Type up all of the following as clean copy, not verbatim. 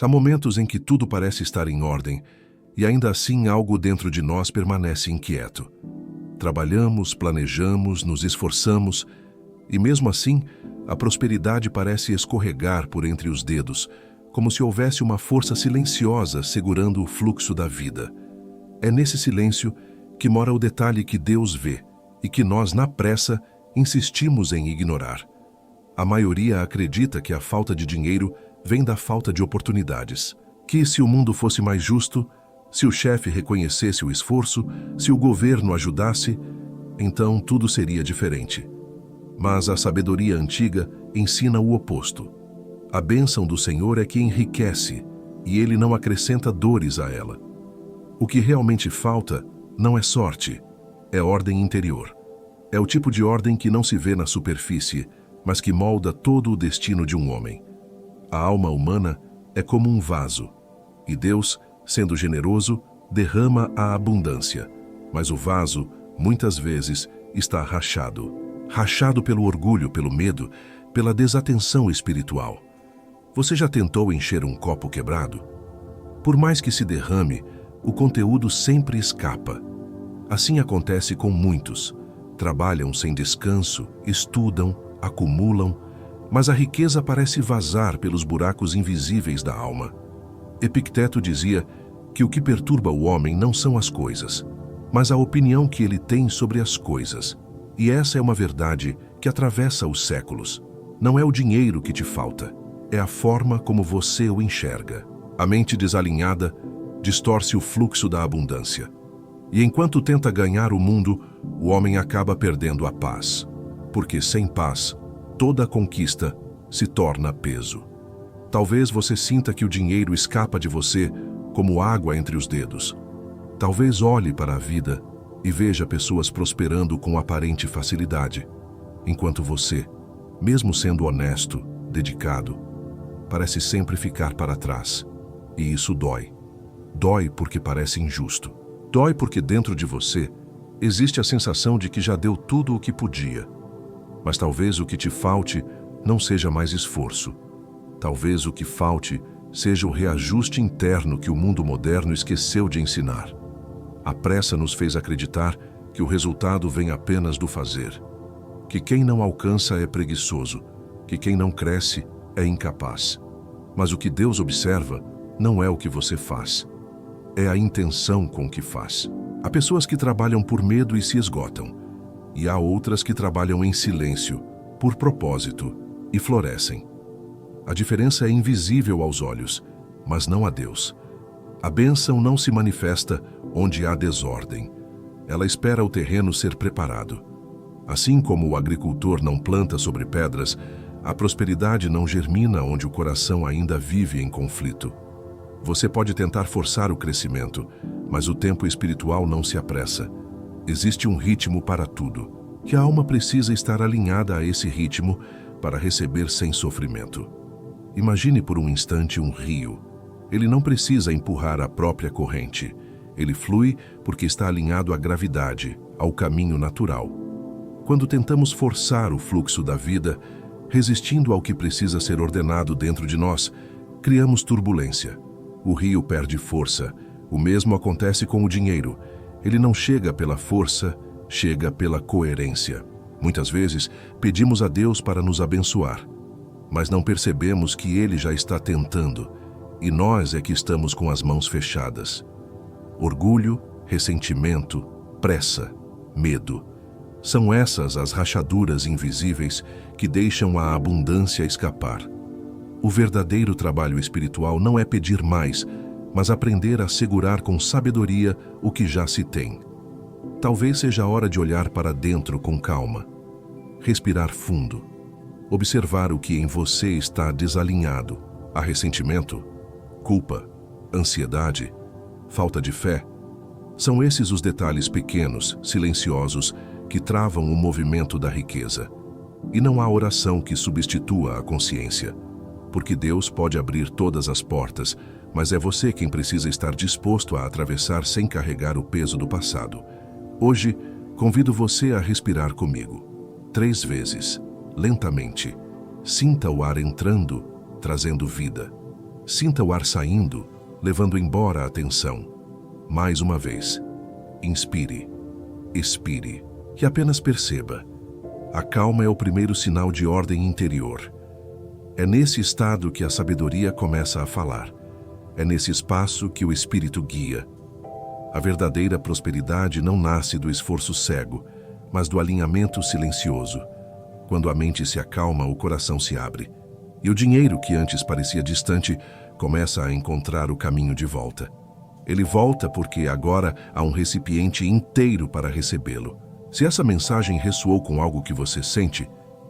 Há momentos em que tudo parece estar em ordem e ainda assim algo dentro de nós permanece inquieto. Trabalhamos, planejamos, nos esforçamos e mesmo assim a prosperidade parece escorregar por entre os dedos, como se houvesse uma força silenciosa segurando o fluxo da vida. É nesse silêncio que mora o detalhe que Deus vê e que nós, na pressa, insistimos em ignorar. A maioria acredita que a falta de dinheiro vem da falta de oportunidades. Que se o mundo fosse mais justo, se o chefe reconhecesse o esforço, se o governo ajudasse, então tudo seria diferente. Mas a sabedoria antiga ensina o oposto. A bênção do Senhor é que enriquece, e Ele não acrescenta dores a ela. O que realmente falta não é sorte, é ordem interior. É o tipo de ordem que não se vê na superfície, mas que molda todo o destino de um homem. A alma humana é como um vaso, e Deus, sendo generoso, derrama a abundância. Mas o vaso, muitas vezes, está rachado. Rachado pelo orgulho, pelo medo, pela desatenção espiritual. Você já tentou encher um copo quebrado? Por mais que se derrame, o conteúdo sempre escapa. Assim acontece com muitos. Trabalham sem descanso, estudam, acumulam, mas a riqueza parece vazar pelos buracos invisíveis da alma. Epicteto dizia que o que perturba o homem não são as coisas, mas a opinião que ele tem sobre as coisas. E essa é uma verdade que atravessa os séculos. Não é o dinheiro que te falta, é a forma como você o enxerga. A mente desalinhada distorce o fluxo da abundância. E enquanto tenta ganhar o mundo, o homem acaba perdendo a paz. Porque sem paz, toda conquista se torna peso. Talvez você sinta que o dinheiro escapa de você como água entre os dedos. Talvez olhe para a vida e veja pessoas prosperando com aparente facilidade, enquanto você, mesmo sendo honesto, dedicado, parece sempre ficar para trás. E isso dói. Dói porque parece injusto. Dói porque dentro de você existe a sensação de que já deu tudo o que podia. Mas talvez o que te falte não seja mais esforço. Talvez o que falte seja o reajuste interno que o mundo moderno esqueceu de ensinar. A pressa nos fez acreditar que o resultado vem apenas do fazer. Que quem não alcança é preguiçoso, que quem não cresce é incapaz. Mas o que Deus observa não é o que você faz. É a intenção com que faz. Há pessoas que trabalham por medo e se esgotam. E há outras que trabalham em silêncio, por propósito, e florescem. A diferença é invisível aos olhos, mas não a Deus. A bênção não se manifesta onde há desordem. Ela espera o terreno ser preparado. Assim como o agricultor não planta sobre pedras, a prosperidade não germina onde o coração ainda vive em conflito. Você pode tentar forçar o crescimento, mas o tempo espiritual não se apressa. Existe um ritmo para tudo, que a alma precisa estar alinhada a esse ritmo para receber sem sofrimento. Imagine por um instante um rio. Ele não precisa empurrar a própria corrente. Ele flui porque está alinhado à gravidade, ao caminho natural. Quando tentamos forçar o fluxo da vida, resistindo ao que precisa ser ordenado dentro de nós, criamos turbulência. O rio perde força. O mesmo acontece com o dinheiro. Ele não chega pela força, chega pela coerência. Muitas vezes, pedimos a Deus para nos abençoar, mas não percebemos que Ele já está tentando, e nós é que estamos com as mãos fechadas. Orgulho, ressentimento, pressa, medo. São essas as rachaduras invisíveis que deixam a abundância escapar. O verdadeiro trabalho espiritual não é pedir mais, mas aprender a segurar com sabedoria o que já se tem. Talvez seja a hora de olhar para dentro com calma, respirar fundo, observar o que em você está desalinhado. Há ressentimento, culpa, ansiedade, falta de fé. São esses os detalhes pequenos, silenciosos, que travam o movimento da riqueza. E não há oração que substitua a consciência, porque Deus pode abrir todas as portas, mas é você quem precisa estar disposto a atravessar sem carregar o peso do passado. Hoje, convido você a respirar comigo. 3 vezes, lentamente. Sinta o ar entrando, trazendo vida. Sinta o ar saindo, levando embora a tensão. Mais uma vez. Inspire. Expire. E apenas perceba. A calma é o primeiro sinal de ordem interior. É nesse estado que a sabedoria começa a falar. É nesse espaço que o espírito guia. A verdadeira prosperidade não nasce do esforço cego, mas do alinhamento silencioso. Quando a mente se acalma, o coração se abre. E o dinheiro, que antes parecia distante, começa a encontrar o caminho de volta. Ele volta porque agora há um recipiente inteiro para recebê-lo. Se essa mensagem ressoou com algo que você sente,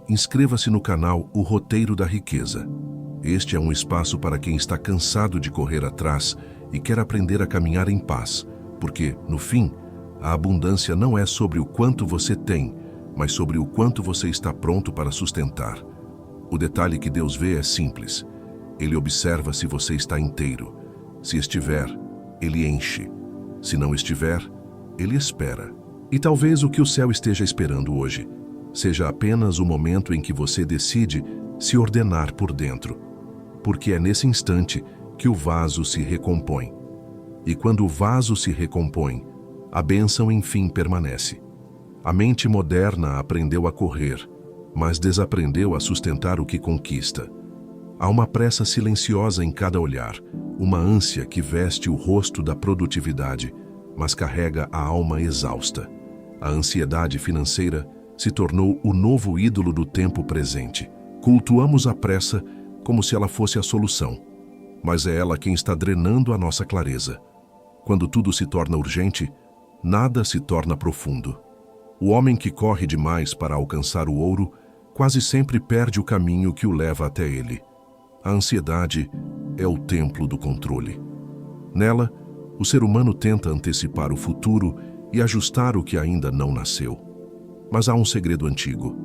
inscreva-se no canal O Roteiro da Riqueza. Este é um espaço para quem está cansado de correr atrás e quer aprender a caminhar em paz, porque, no fim, a abundância não é sobre o quanto você tem, mas sobre o quanto você está pronto para sustentar. O detalhe que Deus vê é simples. Ele observa se você está inteiro. Se estiver, Ele enche. Se não estiver, Ele espera. E talvez o que o céu esteja esperando hoje seja apenas o momento em que você decide se ordenar por dentro. Porque é nesse instante que o vaso se recompõe. E quando o vaso se recompõe, a bênção enfim permanece. A mente moderna aprendeu a correr, mas desaprendeu a sustentar o que conquista. Há uma pressa silenciosa em cada olhar, uma ânsia que veste o rosto da produtividade, mas carrega a alma exausta. A ansiedade financeira se tornou o novo ídolo do tempo presente. Cultuamos a pressa como se ela fosse a solução, mas é ela quem está drenando a nossa clareza. Quando tudo se torna urgente, nada se torna profundo. O homem que corre demais para alcançar o ouro quase sempre perde o caminho que o leva até ele. A ansiedade é o templo do controle. Nela, o ser humano tenta antecipar o futuro e ajustar o que ainda não nasceu. Mas há um segredo antigo.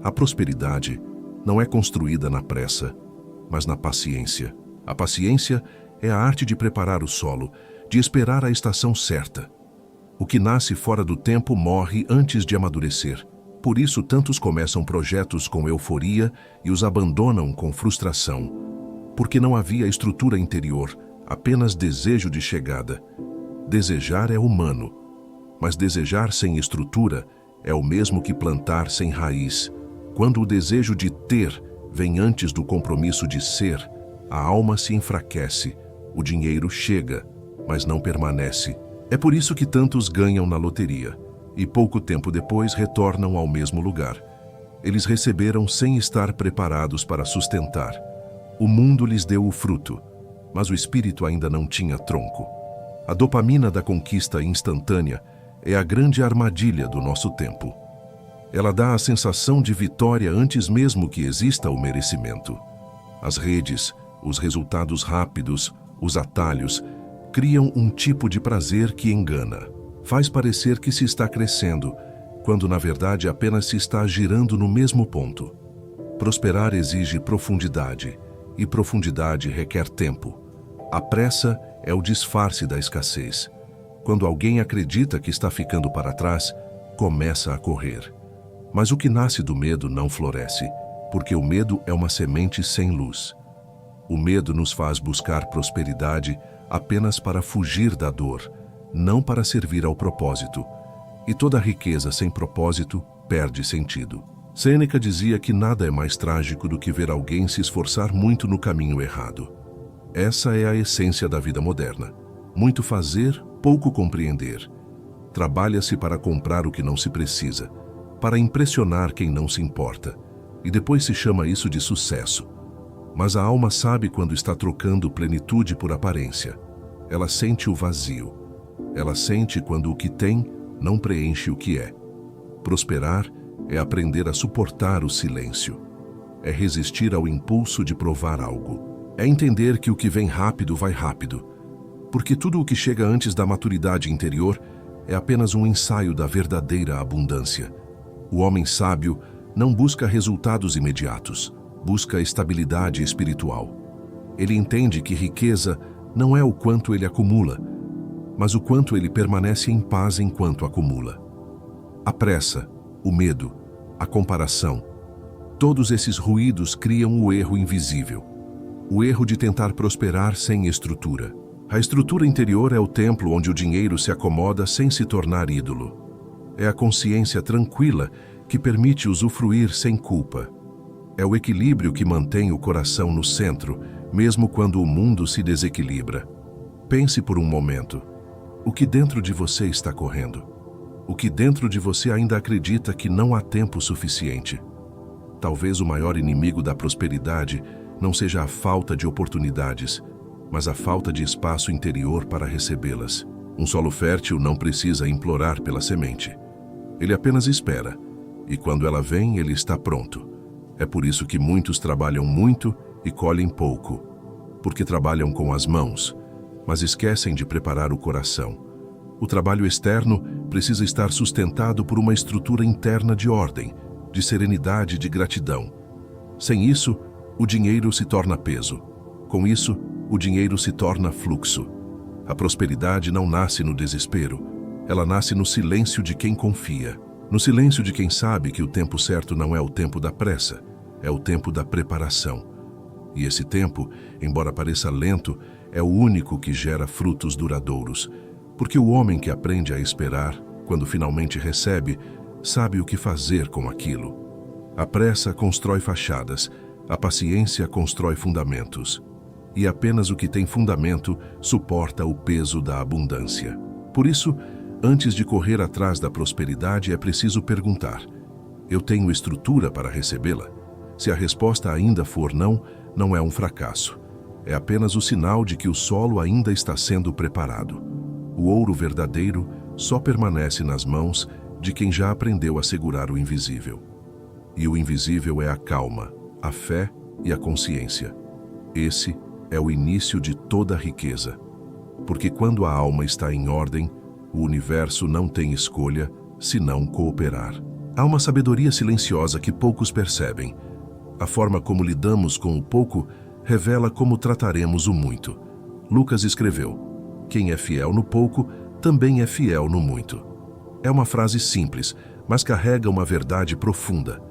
A prosperidade não é construída na pressa, mas na paciência. A paciência é a arte de preparar o solo, de esperar a estação certa. O que nasce fora do tempo morre antes de amadurecer. Por isso, tantos começam projetos com euforia e os abandonam com frustração. Porque não havia estrutura interior, apenas desejo de chegada. Desejar é humano, mas desejar sem estrutura é o mesmo que plantar sem raiz. Quando o desejo de ter vem antes do compromisso de ser, a alma se enfraquece, o dinheiro chega, mas não permanece. É por isso que tantos ganham na loteria e pouco tempo depois retornam ao mesmo lugar. Eles receberam sem estar preparados para sustentar. O mundo lhes deu o fruto, mas o espírito ainda não tinha tronco. A dopamina da conquista instantânea é a grande armadilha do nosso tempo. Ela dá a sensação de vitória antes mesmo que exista o merecimento. As redes, os resultados rápidos, os atalhos, criam um tipo de prazer que engana. Faz parecer que se está crescendo, quando na verdade apenas se está girando no mesmo ponto. Prosperar exige profundidade, e profundidade requer tempo. A pressa é o disfarce da escassez. Quando alguém acredita que está ficando para trás, começa a correr. Mas o que nasce do medo não floresce, porque o medo é uma semente sem luz. O medo nos faz buscar prosperidade apenas para fugir da dor, não para servir ao propósito. E toda riqueza sem propósito perde sentido. Sêneca dizia que nada é mais trágico do que ver alguém se esforçar muito no caminho errado. Essa é a essência da vida moderna. Muito fazer, pouco compreender. Trabalha-se para comprar o que não se precisa, para impressionar quem não se importa, e depois se chama isso de sucesso. Mas a alma sabe quando está trocando plenitude por aparência. Ela sente o vazio. Ela sente quando o que tem não preenche o que é. Prosperar é aprender a suportar o silêncio. É resistir ao impulso de provar algo. É entender que o que vem rápido vai rápido. Porque tudo o que chega antes da maturidade interior é apenas um ensaio da verdadeira abundância. O homem sábio não busca resultados imediatos, busca estabilidade espiritual. Ele entende que riqueza não é o quanto ele acumula, mas o quanto ele permanece em paz enquanto acumula. A pressa, o medo, a comparação, todos esses ruídos criam o erro invisível. O erro de tentar prosperar sem estrutura. A estrutura interior é o templo onde o dinheiro se acomoda sem se tornar ídolo. É a consciência tranquila que permite usufruir sem culpa. É o equilíbrio que mantém o coração no centro, mesmo quando o mundo se desequilibra. Pense por um momento. O que dentro de você está correndo? O que dentro de você ainda acredita que não há tempo suficiente? Talvez o maior inimigo da prosperidade não seja a falta de oportunidades, mas a falta de espaço interior para recebê-las. Um solo fértil não precisa implorar pela semente. Ele apenas espera, e quando ela vem, ele está pronto. É por isso que muitos trabalham muito e colhem pouco, porque trabalham com as mãos, mas esquecem de preparar o coração. O trabalho externo precisa estar sustentado por uma estrutura interna de ordem, de serenidade e de gratidão. Sem isso, o dinheiro se torna peso. Com isso, o dinheiro se torna fluxo. A prosperidade não nasce no desespero, ela nasce no silêncio de quem confia. No silêncio de quem sabe que o tempo certo não é o tempo da pressa, é o tempo da preparação. E esse tempo, embora pareça lento, é o único que gera frutos duradouros, porque o homem que aprende a esperar, quando finalmente recebe, sabe o que fazer com aquilo. A pressa constrói fachadas, a paciência constrói fundamentos. E apenas o que tem fundamento suporta o peso da abundância. Por isso, antes de correr atrás da prosperidade, é preciso perguntar: eu tenho estrutura para recebê-la? Se a resposta ainda for não, não é um fracasso. É apenas o sinal de que o solo ainda está sendo preparado. O ouro verdadeiro só permanece nas mãos de quem já aprendeu a segurar o invisível. E o invisível é a calma, a fé e a consciência. Esse é o início de toda a riqueza. Porque quando a alma está em ordem, o universo não tem escolha senão cooperar. Há uma sabedoria silenciosa que poucos percebem. A forma como lidamos com o pouco revela como trataremos o muito. Lucas escreveu: quem é fiel no pouco, também é fiel no muito. É uma frase simples, mas carrega uma verdade profunda.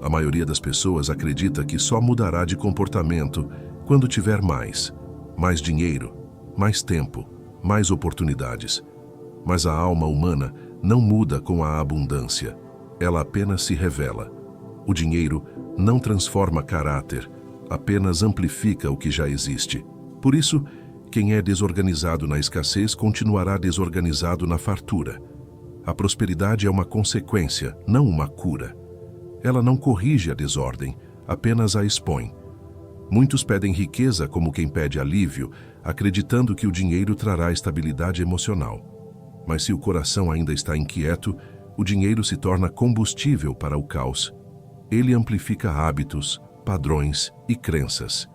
A maioria das pessoas acredita que só mudará de comportamento quando tiver mais dinheiro, mais tempo, mais oportunidades. Mas a alma humana não muda com a abundância, ela apenas se revela. O dinheiro não transforma caráter, apenas amplifica o que já existe. Por isso, quem é desorganizado na escassez continuará desorganizado na fartura. A prosperidade é uma consequência, não uma cura. Ela não corrige a desordem, apenas a expõe. Muitos pedem riqueza como quem pede alívio, acreditando que o dinheiro trará estabilidade emocional. Mas se o coração ainda está inquieto, o dinheiro se torna combustível para o caos. Ele amplifica hábitos, padrões e crenças.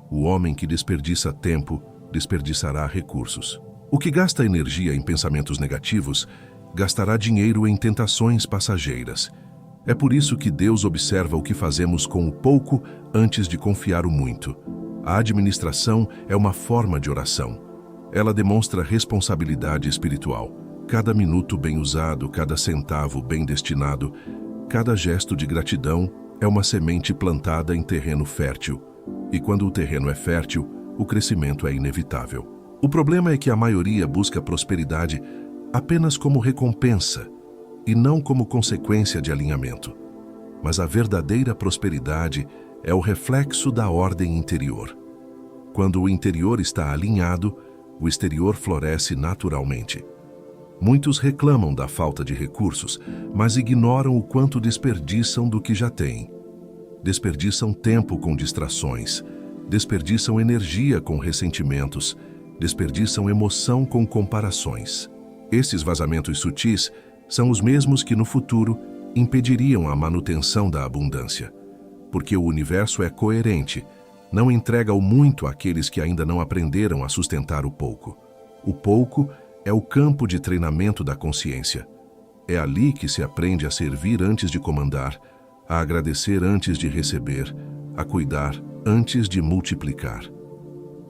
O homem que desperdiça tempo, desperdiçará recursos. O que gasta energia em pensamentos negativos, gastará dinheiro em tentações passageiras. É por isso que Deus observa o que fazemos com o pouco antes de confiar o muito. A administração é uma forma de oração. Ela demonstra responsabilidade espiritual. Cada minuto bem usado, cada centavo bem destinado, cada gesto de gratidão é uma semente plantada em terreno fértil. E quando o terreno é fértil, o crescimento é inevitável. O problema é que a maioria busca prosperidade apenas como recompensa e não como consequência de alinhamento. Mas a verdadeira prosperidade é o reflexo da ordem interior. Quando o interior está alinhado, o exterior floresce naturalmente. Muitos reclamam da falta de recursos, mas ignoram o quanto desperdiçam do que já têm. Desperdiçam tempo com distrações, desperdiçam energia com ressentimentos, desperdiçam emoção com comparações. Esses vazamentos sutis são os mesmos que no futuro impediriam a manutenção da abundância. Porque o universo é coerente, não entrega o muito àqueles que ainda não aprenderam a sustentar o pouco. O pouco é o campo de treinamento da consciência. É ali que se aprende a servir antes de comandar, a agradecer antes de receber, a cuidar antes de multiplicar.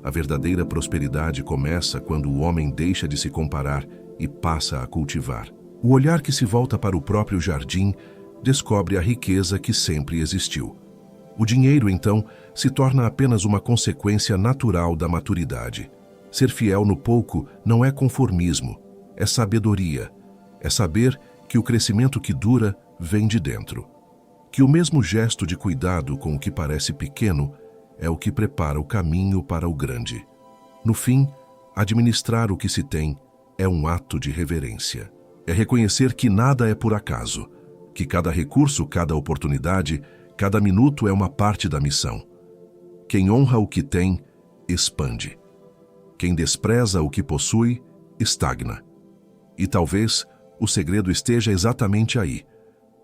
A verdadeira prosperidade começa quando o homem deixa de se comparar e passa a cultivar. O olhar que se volta para o próprio jardim descobre a riqueza que sempre existiu. O dinheiro, então, se torna apenas uma consequência natural da maturidade. Ser fiel no pouco não é conformismo, é sabedoria. É saber que o crescimento que dura vem de dentro. Que o mesmo gesto de cuidado com o que parece pequeno é o que prepara o caminho para o grande. No fim, administrar o que se tem é um ato de reverência. É reconhecer que nada é por acaso, que cada recurso, cada oportunidade, cada minuto é uma parte da missão. Quem honra o que tem, expande. Quem despreza o que possui, estagna. E talvez o segredo esteja exatamente aí.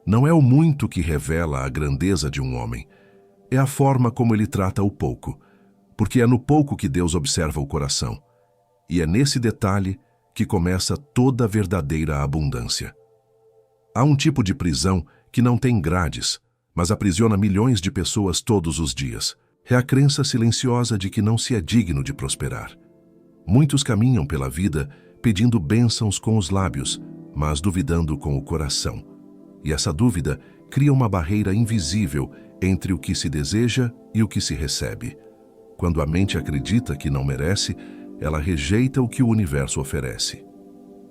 Não é o muito que revela a grandeza de um homem, é a forma como ele trata o pouco, porque é no pouco que Deus observa o coração. E é nesse detalhe que começa toda a verdadeira abundância. Há um tipo de prisão que não tem grades, mas aprisiona milhões de pessoas todos os dias. É a crença silenciosa de que não se é digno de prosperar. Muitos caminham pela vida pedindo bênçãos com os lábios, mas duvidando com o coração. E essa dúvida cria uma barreira invisível entre o que se deseja e o que se recebe. Quando a mente acredita que não merece, ela rejeita o que o universo oferece.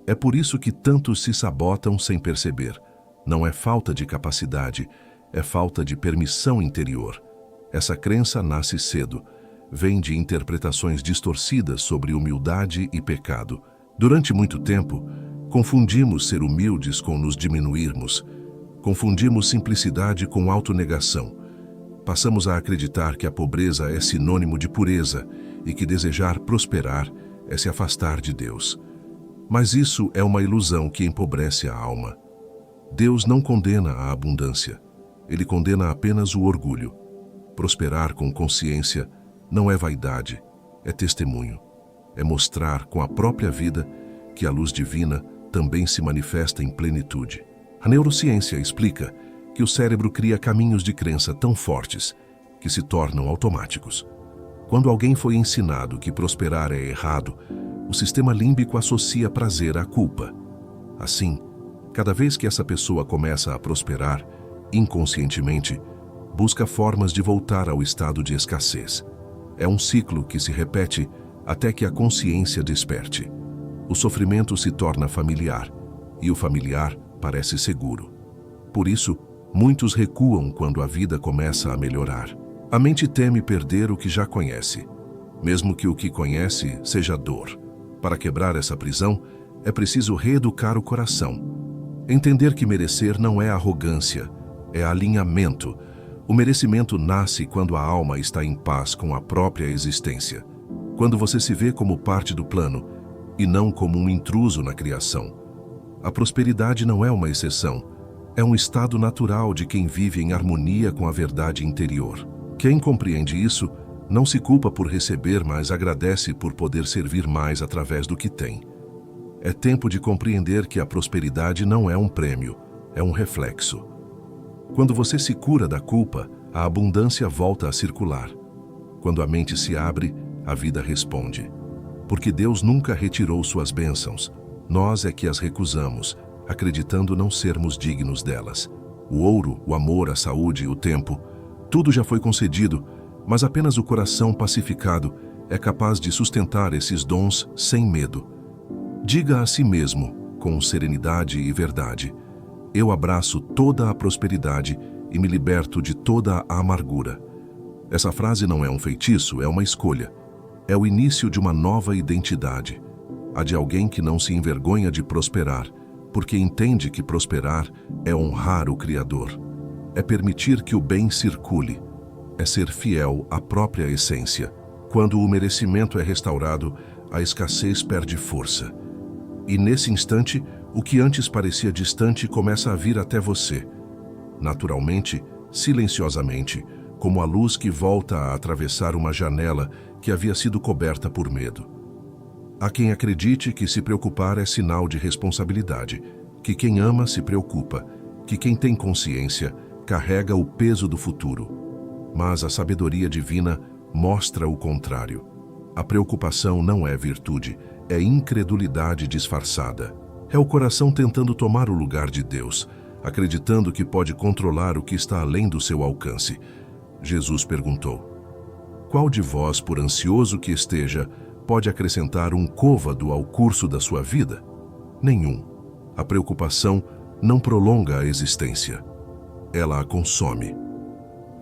É por isso que tantos se sabotam sem perceber. Não é falta de capacidade, é falta de permissão interior. Essa crença nasce cedo, vem de interpretações distorcidas sobre humildade e pecado. Durante muito tempo, confundimos ser humildes com nos diminuirmos. Confundimos simplicidade com autonegação. Passamos a acreditar que a pobreza é sinônimo de pureza e que desejar prosperar é se afastar de Deus. Mas isso é uma ilusão que empobrece a alma. Deus não condena a abundância, Ele condena apenas o orgulho. Prosperar com consciência não é vaidade, é testemunho. É mostrar com a própria vida que a luz divina também se manifesta em plenitude. A neurociência explica que o cérebro cria caminhos de crença tão fortes que se tornam automáticos. Quando alguém foi ensinado que prosperar é errado, o sistema límbico associa prazer à culpa. Assim, cada vez que essa pessoa começa a prosperar, inconscientemente, busca formas de voltar ao estado de escassez. É um ciclo que se repete até que a consciência desperte. O sofrimento se torna familiar, e o familiar parece seguro. Por isso, muitos recuam quando a vida começa a melhorar. A mente teme perder o que já conhece, mesmo que o que conhece seja dor. Para quebrar essa prisão, é preciso reeducar o coração. Entender que merecer não é arrogância, é alinhamento. O merecimento nasce quando a alma está em paz com a própria existência. Quando você se vê como parte do plano e não como um intruso na criação. A prosperidade não é uma exceção, é um estado natural de quem vive em harmonia com a verdade interior. Quem compreende isso não se culpa por receber, mas agradece por poder servir mais através do que tem. É tempo de compreender que a prosperidade não é um prêmio, é um reflexo. Quando você se cura da culpa, a abundância volta a circular. Quando a mente se abre, a vida responde. Porque Deus nunca retirou suas bênçãos, nós é que as recusamos, acreditando não sermos dignos delas. O ouro, o amor, a saúde, o tempo, tudo já foi concedido, mas apenas o coração pacificado é capaz de sustentar esses dons sem medo. Diga a si mesmo, com serenidade e verdade: eu abraço toda a prosperidade e me liberto de toda a amargura. Essa frase não é um feitiço, é uma escolha. É o início de uma nova identidade, a de alguém que não se envergonha de prosperar, porque entende que prosperar é honrar o Criador. É permitir que o bem circule, é ser fiel à própria essência. Quando o merecimento é restaurado, a escassez perde força. E nesse instante, o que antes parecia distante começa a vir até você. Naturalmente, silenciosamente, como a luz que volta a atravessar uma janela que havia sido coberta por medo. Há quem acredite que se preocupar é sinal de responsabilidade, que quem ama se preocupa, que quem tem consciência carrega o peso do futuro. Mas a sabedoria divina mostra o contrário. A preocupação não é virtude, é incredulidade disfarçada. É o coração tentando tomar o lugar de Deus, acreditando que pode controlar o que está além do seu alcance. Jesus perguntou: Qual de vós, por ansioso que esteja, pode acrescentar um côvado ao curso da sua vida? Nenhum. A preocupação não prolonga a existência. Ela a consome.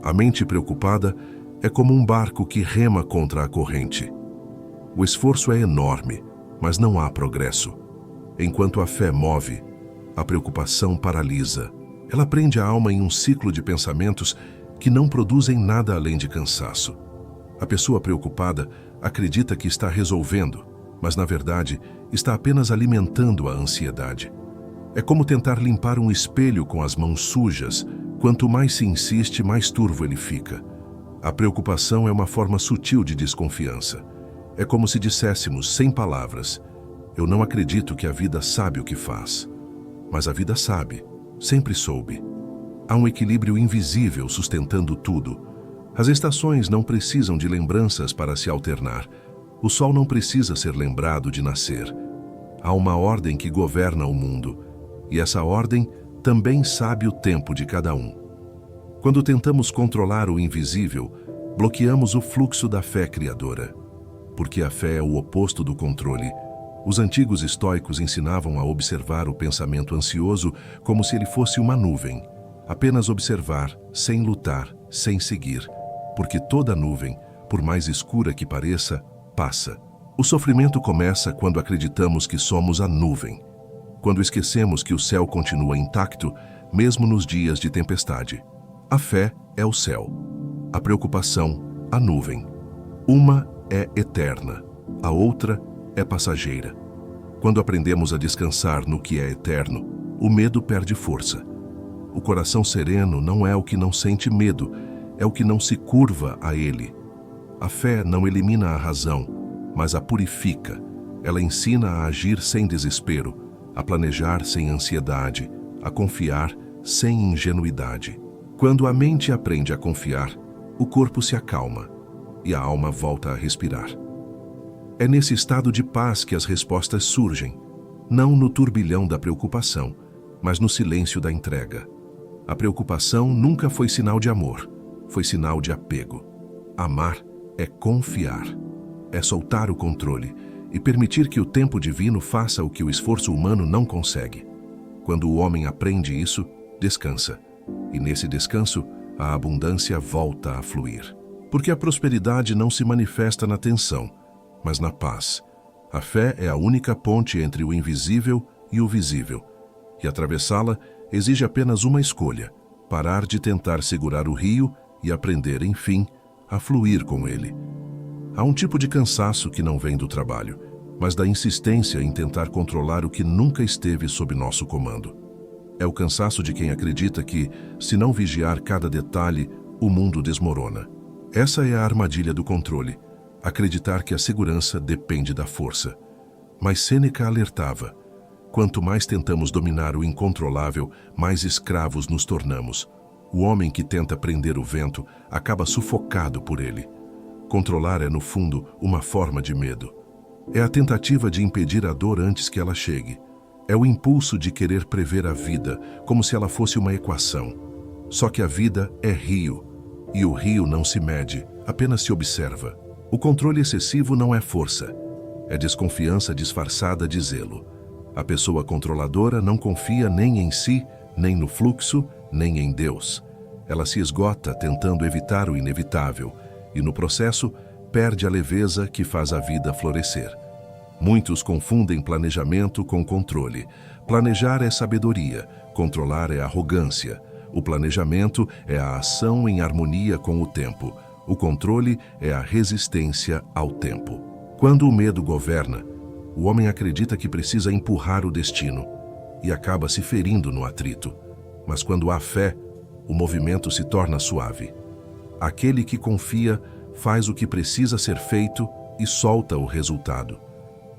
A mente preocupada é como um barco que rema contra a corrente. O esforço é enorme, mas não há progresso. Enquanto a fé move, a preocupação paralisa. Ela prende a alma em um ciclo de pensamentos que não produzem nada além de cansaço. A pessoa preocupada acredita que está resolvendo, mas na verdade está apenas alimentando a ansiedade. É como tentar limpar um espelho com as mãos sujas. Quanto mais se insiste, mais turvo ele fica. A preocupação é uma forma sutil de desconfiança. É como se disséssemos, sem palavras: eu não acredito que a vida sabe o que faz. Mas a vida sabe, sempre soube. Há um equilíbrio invisível sustentando tudo. As estações não precisam de lembranças para se alternar. O sol não precisa ser lembrado de nascer. Há uma ordem que governa o mundo, e essa ordem também sabe o tempo de cada um. Quando tentamos controlar o invisível, bloqueamos o fluxo da fé criadora. Porque a fé é o oposto do controle. Os antigos estoicos ensinavam a observar o pensamento ansioso como se ele fosse uma nuvem. Apenas observar, sem lutar, sem seguir. Porque toda nuvem, por mais escura que pareça, passa. O sofrimento começa quando acreditamos que somos a nuvem. Quando esquecemos que o céu continua intacto, mesmo nos dias de tempestade. A fé é o céu. A preocupação, a nuvem. Uma é eterna, a outra é passageira. Quando aprendemos a descansar no que é eterno, o medo perde força. O coração sereno não é o que não sente medo, é o que não se curva a ele. A fé não elimina a razão, mas a purifica. Ela ensina a agir sem desespero, a planejar sem ansiedade, a confiar sem ingenuidade. Quando a mente aprende a confiar, o corpo se acalma e a alma volta a respirar. É nesse estado de paz que as respostas surgem, não no turbilhão da preocupação, mas no silêncio da entrega. A preocupação nunca foi sinal de amor, foi sinal de apego. Amar é confiar, é soltar o controle e permitir que o tempo divino faça o que o esforço humano não consegue. Quando o homem aprende isso, descansa. E nesse descanso, a abundância volta a fluir. Porque a prosperidade não se manifesta na tensão, mas na paz. A fé é a única ponte entre o invisível e o visível. E atravessá-la exige apenas uma escolha: parar de tentar segurar o rio e aprender, enfim, a fluir com ele. Há um tipo de cansaço que não vem do trabalho, mas da insistência em tentar controlar o que nunca esteve sob nosso comando. É o cansaço de quem acredita que, se não vigiar cada detalhe, o mundo desmorona. Essa é a armadilha do controle, acreditar que a segurança depende da força. Mas Sêneca alertava: quanto mais tentamos dominar o incontrolável, mais escravos nos tornamos. O homem que tenta prender o vento acaba sufocado por ele. Controlar é, no fundo, uma forma de medo. É a tentativa de impedir a dor antes que ela chegue. É o impulso de querer prever a vida, como se ela fosse uma equação. Só que a vida é rio, e o rio não se mede, apenas se observa. O controle excessivo não é força, é desconfiança disfarçada de zelo. A pessoa controladora não confia nem em si, nem no fluxo, nem em Deus. Ela se esgota tentando evitar o inevitável, e no processo perde a leveza que faz a vida florescer. Muitos confundem planejamento com controle. Planejar é sabedoria, controlar é arrogância. O planejamento é a ação em harmonia com o tempo. O controle é a resistência ao tempo. Quando o medo governa, o homem acredita que precisa empurrar o destino e acaba se ferindo no atrito. Mas quando há fé, o movimento se torna suave. Aquele que confia faz o que precisa ser feito e solta o resultado.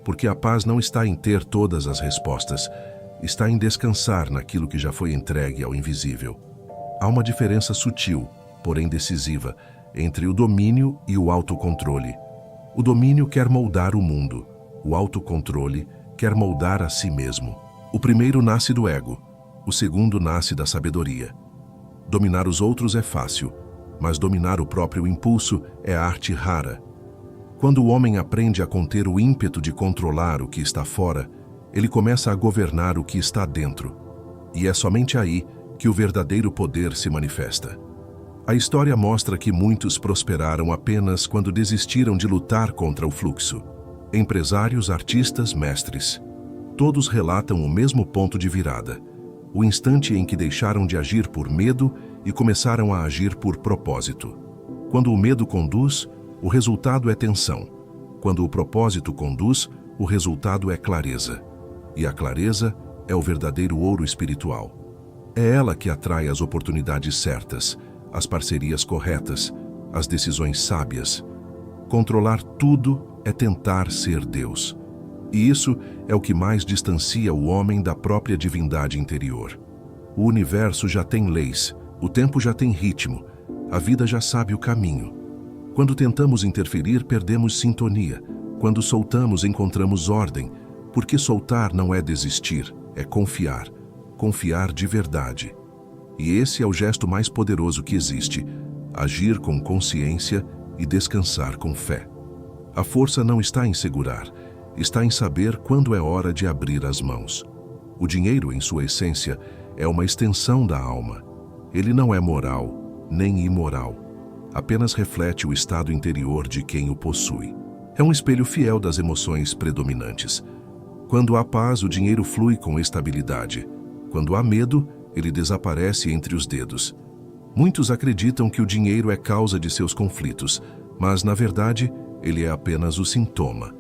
Porque a paz não está em ter todas as respostas, está em descansar naquilo que já foi entregue ao invisível. Há uma diferença sutil, porém decisiva, entre o domínio e o autocontrole. O domínio quer moldar o mundo, o autocontrole quer moldar a si mesmo. O primeiro nasce do ego, o segundo nasce da sabedoria. Dominar os outros é fácil, mas dominar o próprio impulso é arte rara. Quando o homem aprende a conter o ímpeto de controlar o que está fora, ele começa a governar o que está dentro. E é somente aí que o verdadeiro poder se manifesta. A história mostra que muitos prosperaram apenas quando desistiram de lutar contra o fluxo. Empresários, artistas, mestres. Todos relatam o mesmo ponto de virada, o instante em que deixaram de agir por medo e começaram a agir por propósito. Quando o medo conduz, o resultado é tensão. Quando o propósito conduz, o resultado é clareza. E a clareza é o verdadeiro ouro espiritual. É ela que atrai as oportunidades certas, as parcerias corretas, as decisões sábias. Controlar tudo é tentar ser Deus. E isso é o que mais distancia o homem da própria divindade interior. O universo já tem leis, o tempo já tem ritmo, a vida já sabe o caminho. Quando tentamos interferir, perdemos sintonia. Quando soltamos, encontramos ordem. Porque soltar não é desistir, é confiar. Confiar de verdade. E esse é o gesto mais poderoso que existe: agir com consciência e descansar com fé. A força não está em segurar, está em saber quando é hora de abrir as mãos. O dinheiro, em sua essência, é uma extensão da alma. Ele não é moral, nem imoral. Apenas reflete o estado interior de quem o possui. É um espelho fiel das emoções predominantes. Quando há paz, o dinheiro flui com estabilidade. Quando há medo, ele desaparece entre os dedos. Muitos acreditam que o dinheiro é causa de seus conflitos, mas, na verdade, ele é apenas o sintoma.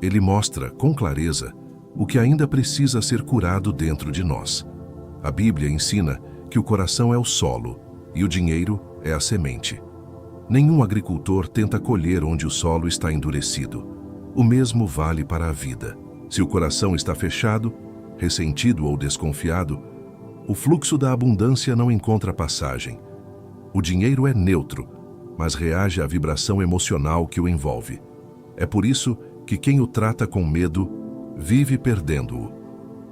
Ele mostra, com clareza, o que ainda precisa ser curado dentro de nós. A Bíblia ensina que o coração é o solo e o dinheiro é a semente. Nenhum agricultor tenta colher onde o solo está endurecido. O mesmo vale para a vida. Se o coração está fechado, ressentido ou desconfiado, o fluxo da abundância não encontra passagem. O dinheiro é neutro, mas reage à vibração emocional que o envolve. É por isso que quem o trata com medo vive perdendo-o.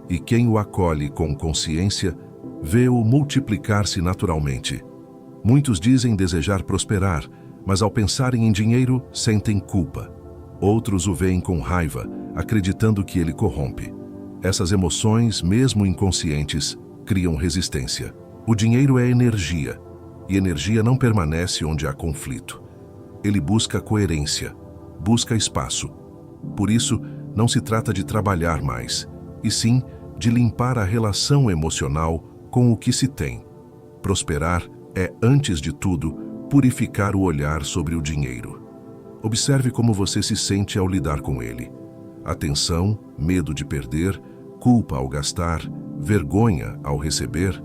E quem o acolhe com consciência vê-o multiplicar-se naturalmente. Muitos dizem desejar prosperar, mas ao pensarem em dinheiro, sentem culpa. Outros o veem com raiva, acreditando que ele corrompe. Essas emoções, mesmo inconscientes, criam resistência. O dinheiro é energia, e energia não permanece onde há conflito. Ele busca coerência, busca espaço. Por isso, não se trata de trabalhar mais, e sim de limpar a relação emocional com o que se tem. Prosperar é, antes de tudo, purificar o olhar sobre o dinheiro. Observe como você se sente ao lidar com ele. Atenção, medo de perder, culpa ao gastar, vergonha ao receber.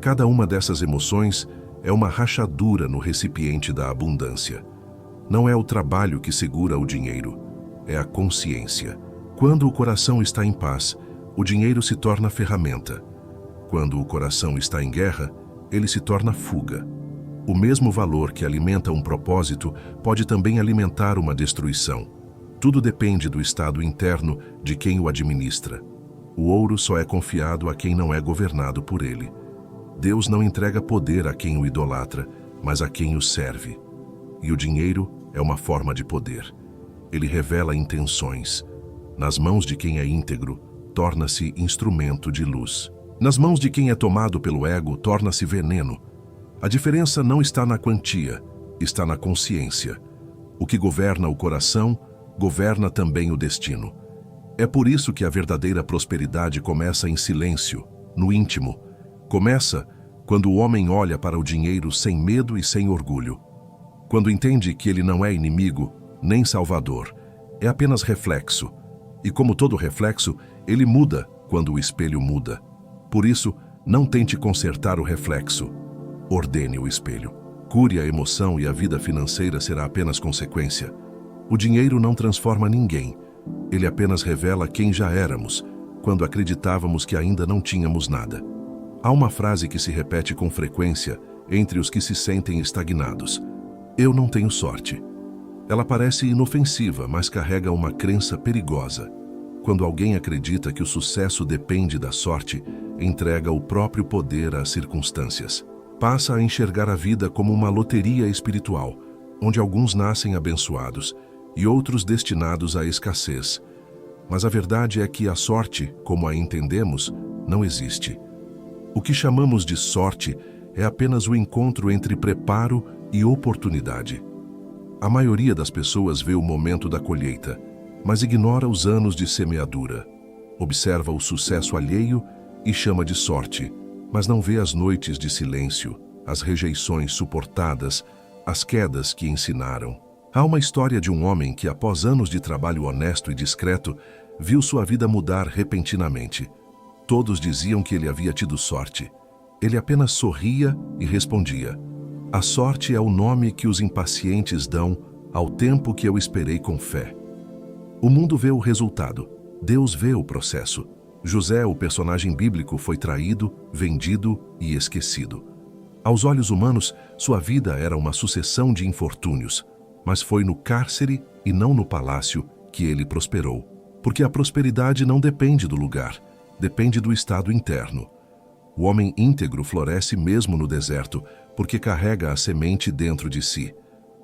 Cada uma dessas emoções é uma rachadura no recipiente da abundância. Não é o trabalho que segura o dinheiro, é a consciência. Quando o coração está em paz, o dinheiro se torna ferramenta. Quando o coração está em guerra, ele se torna fuga. O mesmo valor que alimenta um propósito pode também alimentar uma destruição. Tudo depende do estado interno de quem o administra. O ouro só é confiado a quem não é governado por ele. Deus não entrega poder a quem o idolatra, mas a quem o serve. E o dinheiro é uma forma de poder. Ele revela intenções. Nas mãos de quem é íntegro, torna-se instrumento de luz. Nas mãos de quem é tomado pelo ego, torna-se veneno. A diferença não está na quantia, está na consciência. O que governa o coração, governa também o destino. É por isso que a verdadeira prosperidade começa em silêncio, no íntimo. Começa quando o homem olha para o dinheiro sem medo e sem orgulho. Quando entende que ele não é inimigo, nem salvador, é apenas reflexo. E como todo reflexo, ele muda quando o espelho muda. Por isso, não tente consertar o reflexo. Ordene o espelho. Cure a emoção e a vida financeira será apenas consequência. O dinheiro não transforma ninguém. Ele apenas revela quem já éramos, quando acreditávamos que ainda não tínhamos nada. Há uma frase que se repete com frequência entre os que se sentem estagnados. Eu não tenho sorte. Ela parece inofensiva, mas carrega uma crença perigosa. Quando alguém acredita que o sucesso depende da sorte, entrega o próprio poder às circunstâncias. Passa a enxergar a vida como uma loteria espiritual, onde alguns nascem abençoados e outros destinados à escassez. Mas a verdade é que a sorte, como a entendemos, não existe. O que chamamos de sorte é apenas o encontro entre preparo e oportunidade. A maioria das pessoas vê o momento da colheita, mas ignora os anos de semeadura. Observa o sucesso alheio e chama de sorte, mas não vê as noites de silêncio, as rejeições suportadas, as quedas que ensinaram. Há uma história de um homem que, após anos de trabalho honesto e discreto, viu sua vida mudar repentinamente. Todos diziam que ele havia tido sorte. Ele apenas sorria e respondia: "A sorte é o nome que os impacientes dão ao tempo que eu esperei com fé." O mundo vê o resultado, Deus vê o processo. José, o personagem bíblico, foi traído, vendido e esquecido. Aos olhos humanos, sua vida era uma sucessão de infortúnios, mas foi no cárcere e não no palácio que ele prosperou. Porque a prosperidade não depende do lugar, depende do estado interno. O homem íntegro floresce mesmo no deserto, porque carrega a semente dentro de si.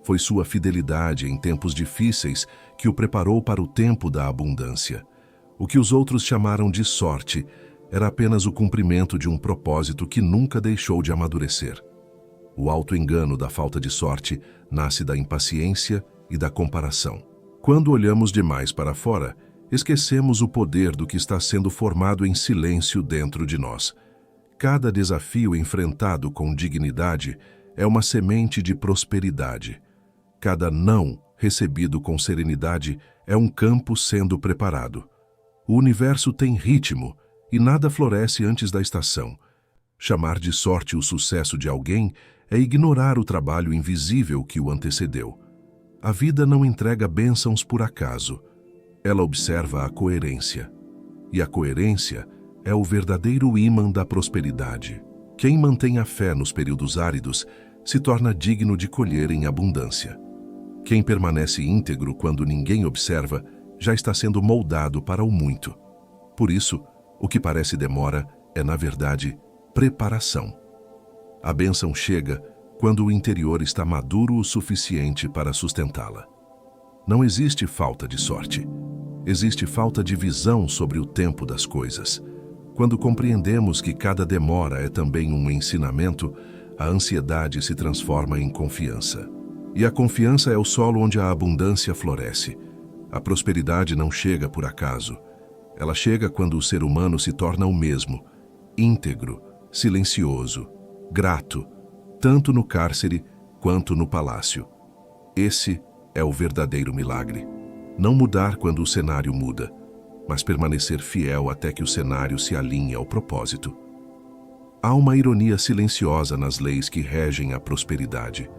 Foi sua fidelidade em tempos difíceis que o preparou para o tempo da abundância. O que os outros chamaram de sorte era apenas o cumprimento de um propósito que nunca deixou de amadurecer. O auto-engano da falta de sorte nasce da impaciência e da comparação. Quando olhamos demais para fora, esquecemos o poder do que está sendo formado em silêncio dentro de nós. Cada desafio enfrentado com dignidade é uma semente de prosperidade. Cada não recebido com serenidade é um campo sendo preparado. O universo tem ritmo e nada floresce antes da estação. Chamar de sorte o sucesso de alguém é ignorar o trabalho invisível que o antecedeu. A vida não entrega bênçãos por acaso. Ela observa a coerência. E a coerência é o verdadeiro ímã da prosperidade. Quem mantém a fé nos períodos áridos se torna digno de colher em abundância. Quem permanece íntegro quando ninguém observa já está sendo moldado para o muito. Por isso, o que parece demora é, na verdade, preparação. A bênção chega quando o interior está maduro o suficiente para sustentá-la. Não existe falta de sorte. Existe falta de visão sobre o tempo das coisas. Quando compreendemos que cada demora é também um ensinamento, a ansiedade se transforma em confiança. E a confiança é o solo onde a abundância floresce. A prosperidade não chega por acaso. Ela chega quando o ser humano se torna o mesmo, íntegro, silencioso, grato, tanto no cárcere quanto no palácio. Esse é o verdadeiro milagre. Não mudar quando o cenário muda, mas permanecer fiel até que o cenário se alinhe ao propósito. Há uma ironia silenciosa nas leis que regem a prosperidade.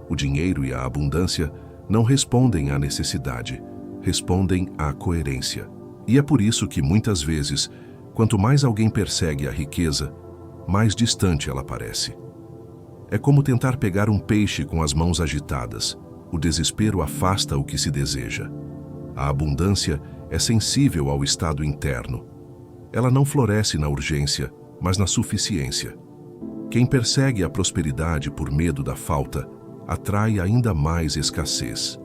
O dinheiro e a abundância não respondem à necessidade, respondem à coerência. E é por isso que, muitas vezes, quanto mais alguém persegue a riqueza, mais distante ela parece. É como tentar pegar um peixe com as mãos agitadas. O desespero afasta o que se deseja. A abundância é sensível ao estado interno. Ela não floresce na urgência, mas na suficiência. Quem persegue a prosperidade por medo da falta, atrai ainda mais escassez.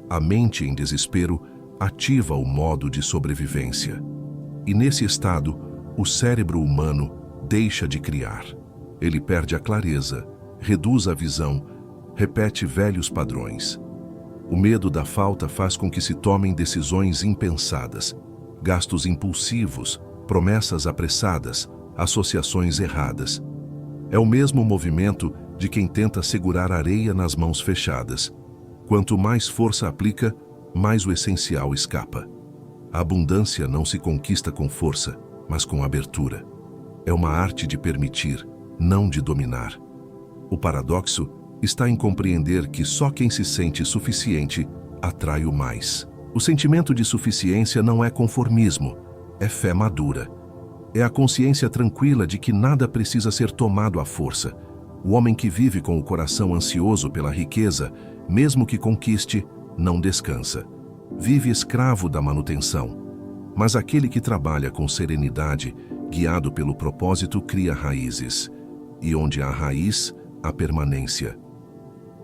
A mente em desespero ativa o modo de sobrevivência. E nesse estado, o cérebro humano deixa de criar. Ele perde a clareza, reduz a visão, repete velhos padrões. O medo da falta faz com que se tomem decisões impensadas, gastos impulsivos, promessas apressadas, associações erradas. É o mesmo movimento de quem tenta segurar areia nas mãos fechadas. Quanto mais força aplica, mais o essencial escapa. A abundância não se conquista com força, mas com abertura. É uma arte de permitir, não de dominar. O paradoxo está em compreender que só quem se sente suficiente atrai o mais. O sentimento de suficiência não é conformismo, é fé madura. É a consciência tranquila de que nada precisa ser tomado à força. O homem que vive com o coração ansioso pela riqueza, mesmo que conquiste, não descansa. Vive escravo da manutenção. Mas aquele que trabalha com serenidade, guiado pelo propósito, cria raízes. e onde há raiz, há permanência.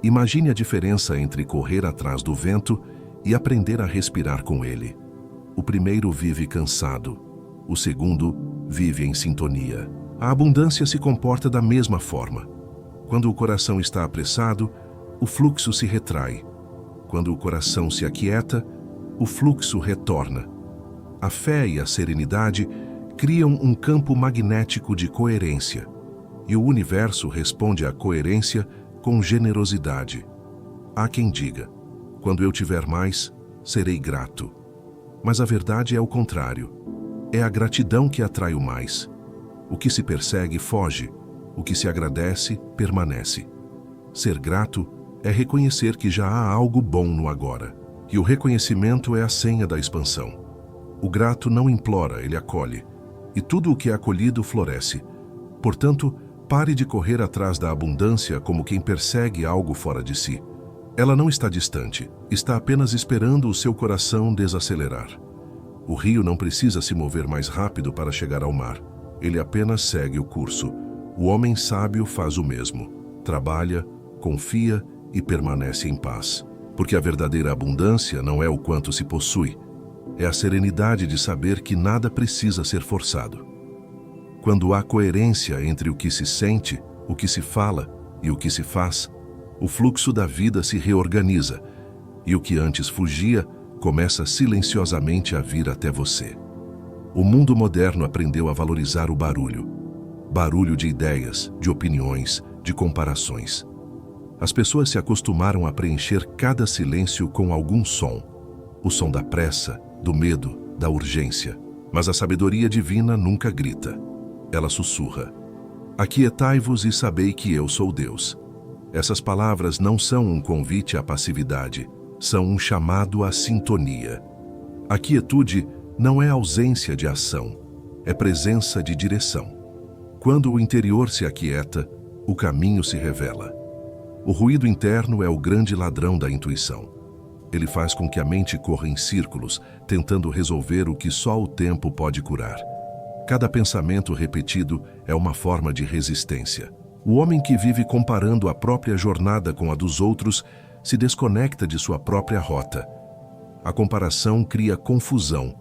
Imagine a diferença entre correr atrás do vento e aprender a respirar com ele. O primeiro vive cansado, o segundo vive em sintonia. A abundância se comporta da mesma forma. Quando o coração está apressado, o fluxo se retrai. Quando o coração se aquieta, o fluxo retorna. A fé e a serenidade criam um campo magnético de coerência, e o universo responde à coerência com generosidade. Há quem diga: quando eu tiver mais, serei grato. Mas a verdade é o contrário. É a gratidão que atrai o mais. O que se persegue foge, o que se agradece permanece. Ser grato é reconhecer que já há algo bom no agora, e o reconhecimento é a senha da expansão. O grato não implora, ele acolhe, e tudo o que é acolhido floresce. Portanto, pare de correr atrás da abundância como quem persegue algo fora de si. Ela não está distante, está apenas esperando o seu coração desacelerar. O rio não precisa se mover mais rápido para chegar ao mar. Ele apenas segue o curso. O homem sábio faz o mesmo. Trabalha, confia e permanece em paz. Porque a verdadeira abundância não é o quanto se possui. É a serenidade de saber que nada precisa ser forçado. Quando há coerência entre o que se sente, o que se fala e o que se faz, o fluxo da vida se reorganiza e o que antes fugia começa silenciosamente a vir até você. O mundo moderno aprendeu a valorizar o barulho. Barulho de ideias, de opiniões, de comparações. As pessoas se acostumaram a preencher cada silêncio com algum som. O som da pressa, do medo, da urgência. Mas a sabedoria divina nunca grita. Ela sussurra: aquietai-vos e sabei que eu sou Deus. Essas palavras não são um convite à passividade, são um chamado à sintonia. A quietude não é ausência de ação, é presença de direção. Quando o interior se aquieta, o caminho se revela. O ruído interno é o grande ladrão da intuição. Ele faz com que a mente corra em círculos, tentando resolver o que só o tempo pode curar. Cada pensamento repetido é uma forma de resistência. O homem que vive comparando a própria jornada com a dos outros se desconecta de sua própria rota. A comparação cria confusão,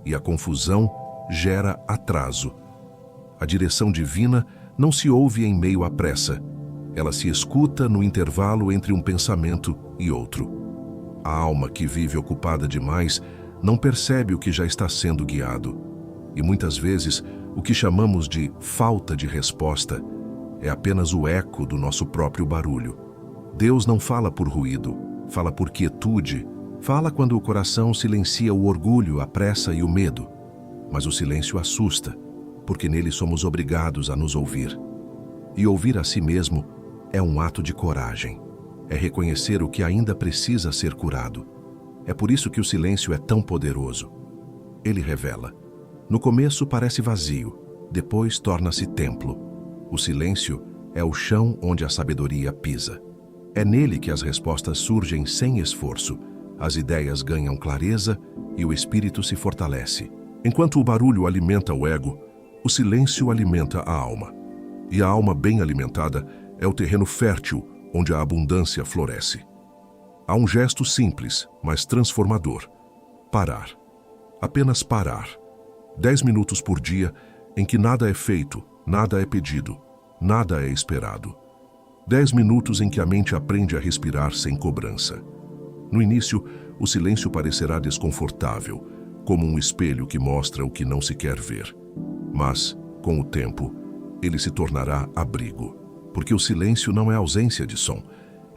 e a confusão gera atraso. A direção divina não se ouve em meio à pressa. Ela se escuta no intervalo entre um pensamento e outro. A alma que vive ocupada demais não percebe o que já está sendo guiado. E muitas vezes, o que chamamos de falta de resposta é apenas o eco do nosso próprio barulho. Deus não fala por ruído, fala por quietude, fala quando o coração silencia o orgulho, a pressa e o medo. Mas o silêncio assusta, porque nele somos obrigados a nos ouvir. E ouvir a si mesmo é um ato de coragem. É reconhecer o que ainda precisa ser curado. É por isso que o silêncio é tão poderoso. Ele revela. No começo parece vazio, depois torna-se templo. O silêncio é o chão onde a sabedoria pisa. É nele que as respostas surgem sem esforço, as ideias ganham clareza e o espírito se fortalece. Enquanto o barulho alimenta o ego, o silêncio alimenta a alma. E a alma bem alimentada é o terreno fértil onde a abundância floresce. Há um gesto simples, mas transformador. Parar. Apenas parar. 10 minutos por dia em que nada é feito, nada é pedido, nada é esperado. 10 minutos em que a mente aprende a respirar sem cobrança. No início, o silêncio parecerá desconfortável, como um espelho que mostra o que não se quer ver. Mas, com o tempo, ele se tornará abrigo, porque o silêncio não é ausência de som,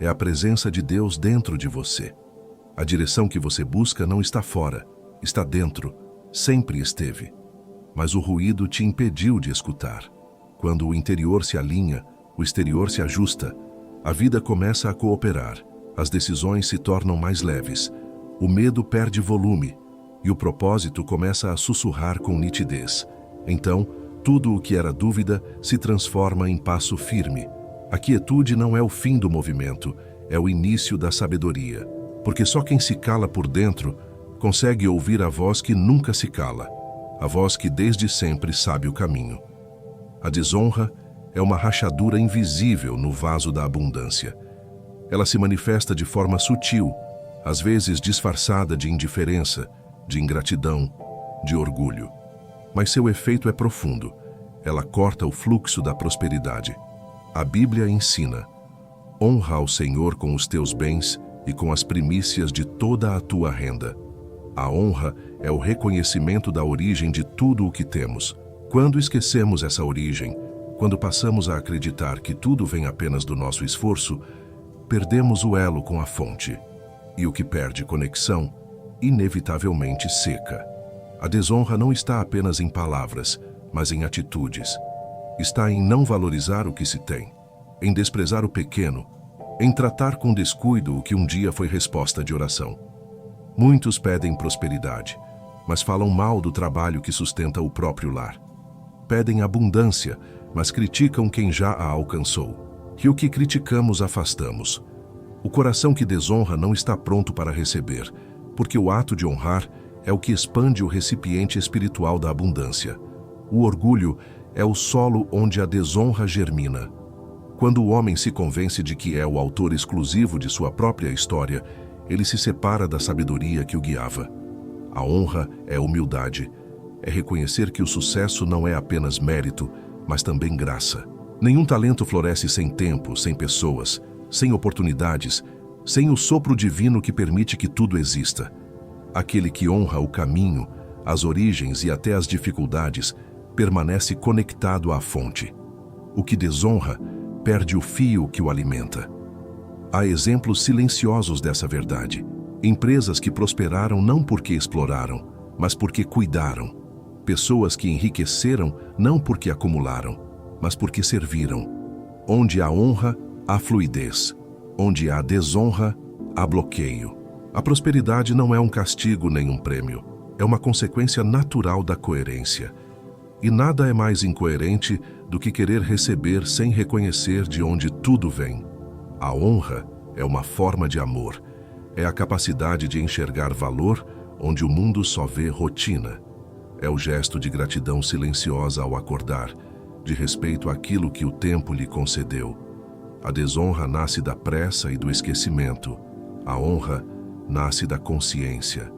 é a presença de Deus dentro de você. A direção que você busca não está fora, está dentro, sempre esteve. Mas o ruído te impediu de escutar. Quando o interior se alinha, o exterior se ajusta, a vida começa a cooperar, as decisões se tornam mais leves, o medo perde volume e o propósito começa a sussurrar com nitidez. Então, tudo o que era dúvida se transforma em passo firme. A quietude não é o fim do movimento, é o início da sabedoria, porque só quem se cala por dentro consegue ouvir a voz que nunca se cala, a voz que desde sempre sabe o caminho. A desonra é uma rachadura invisível no vaso da abundância. Ela se manifesta de forma sutil, às vezes disfarçada de indiferença, de ingratidão, de orgulho. Mas seu efeito é profundo. Ela corta o fluxo da prosperidade. A Bíblia ensina: honra ao Senhor com os teus bens e com as primícias de toda a tua renda. A honra é o reconhecimento da origem de tudo o que temos. Quando esquecemos essa origem, quando passamos a acreditar que tudo vem apenas do nosso esforço, perdemos o elo com a fonte. E o que perde conexão, inevitavelmente seca. A desonra não está apenas em palavras, mas em atitudes. Está em não valorizar o que se tem, em desprezar o pequeno, em tratar com descuido o que um dia foi resposta de oração. Muitos pedem prosperidade, mas falam mal do trabalho que sustenta o próprio lar. Pedem abundância, mas criticam quem já a alcançou. E o que criticamos afastamos. O coração que desonra não está pronto para receber, porque o ato de honrar é o que expande o recipiente espiritual da abundância. O orgulho é o solo onde a desonra germina. Quando o homem se convence de que é o autor exclusivo de sua própria história, ele se separa da sabedoria que o guiava. A honra é humildade. É reconhecer que o sucesso não é apenas mérito, mas também graça. Nenhum talento floresce sem tempo, sem pessoas, sem oportunidades, sem o sopro divino que permite que tudo exista. Aquele que honra o caminho, as origens e até as dificuldades, permanece conectado à fonte. O que desonra, perde o fio que o alimenta. Há exemplos silenciosos dessa verdade. Empresas que prosperaram não porque exploraram, mas porque cuidaram. Pessoas que enriqueceram não porque acumularam, mas porque serviram. Onde há honra, há fluidez. Onde há desonra, há bloqueio. A prosperidade não é um castigo nem um prêmio. É uma consequência natural da coerência. E nada é mais incoerente do que querer receber sem reconhecer de onde tudo vem. A honra é uma forma de amor. É a capacidade de enxergar valor onde o mundo só vê rotina. É o gesto de gratidão silenciosa ao acordar, de respeito àquilo que o tempo lhe concedeu. A desonra nasce da pressa e do esquecimento. A honra nasce da consciência.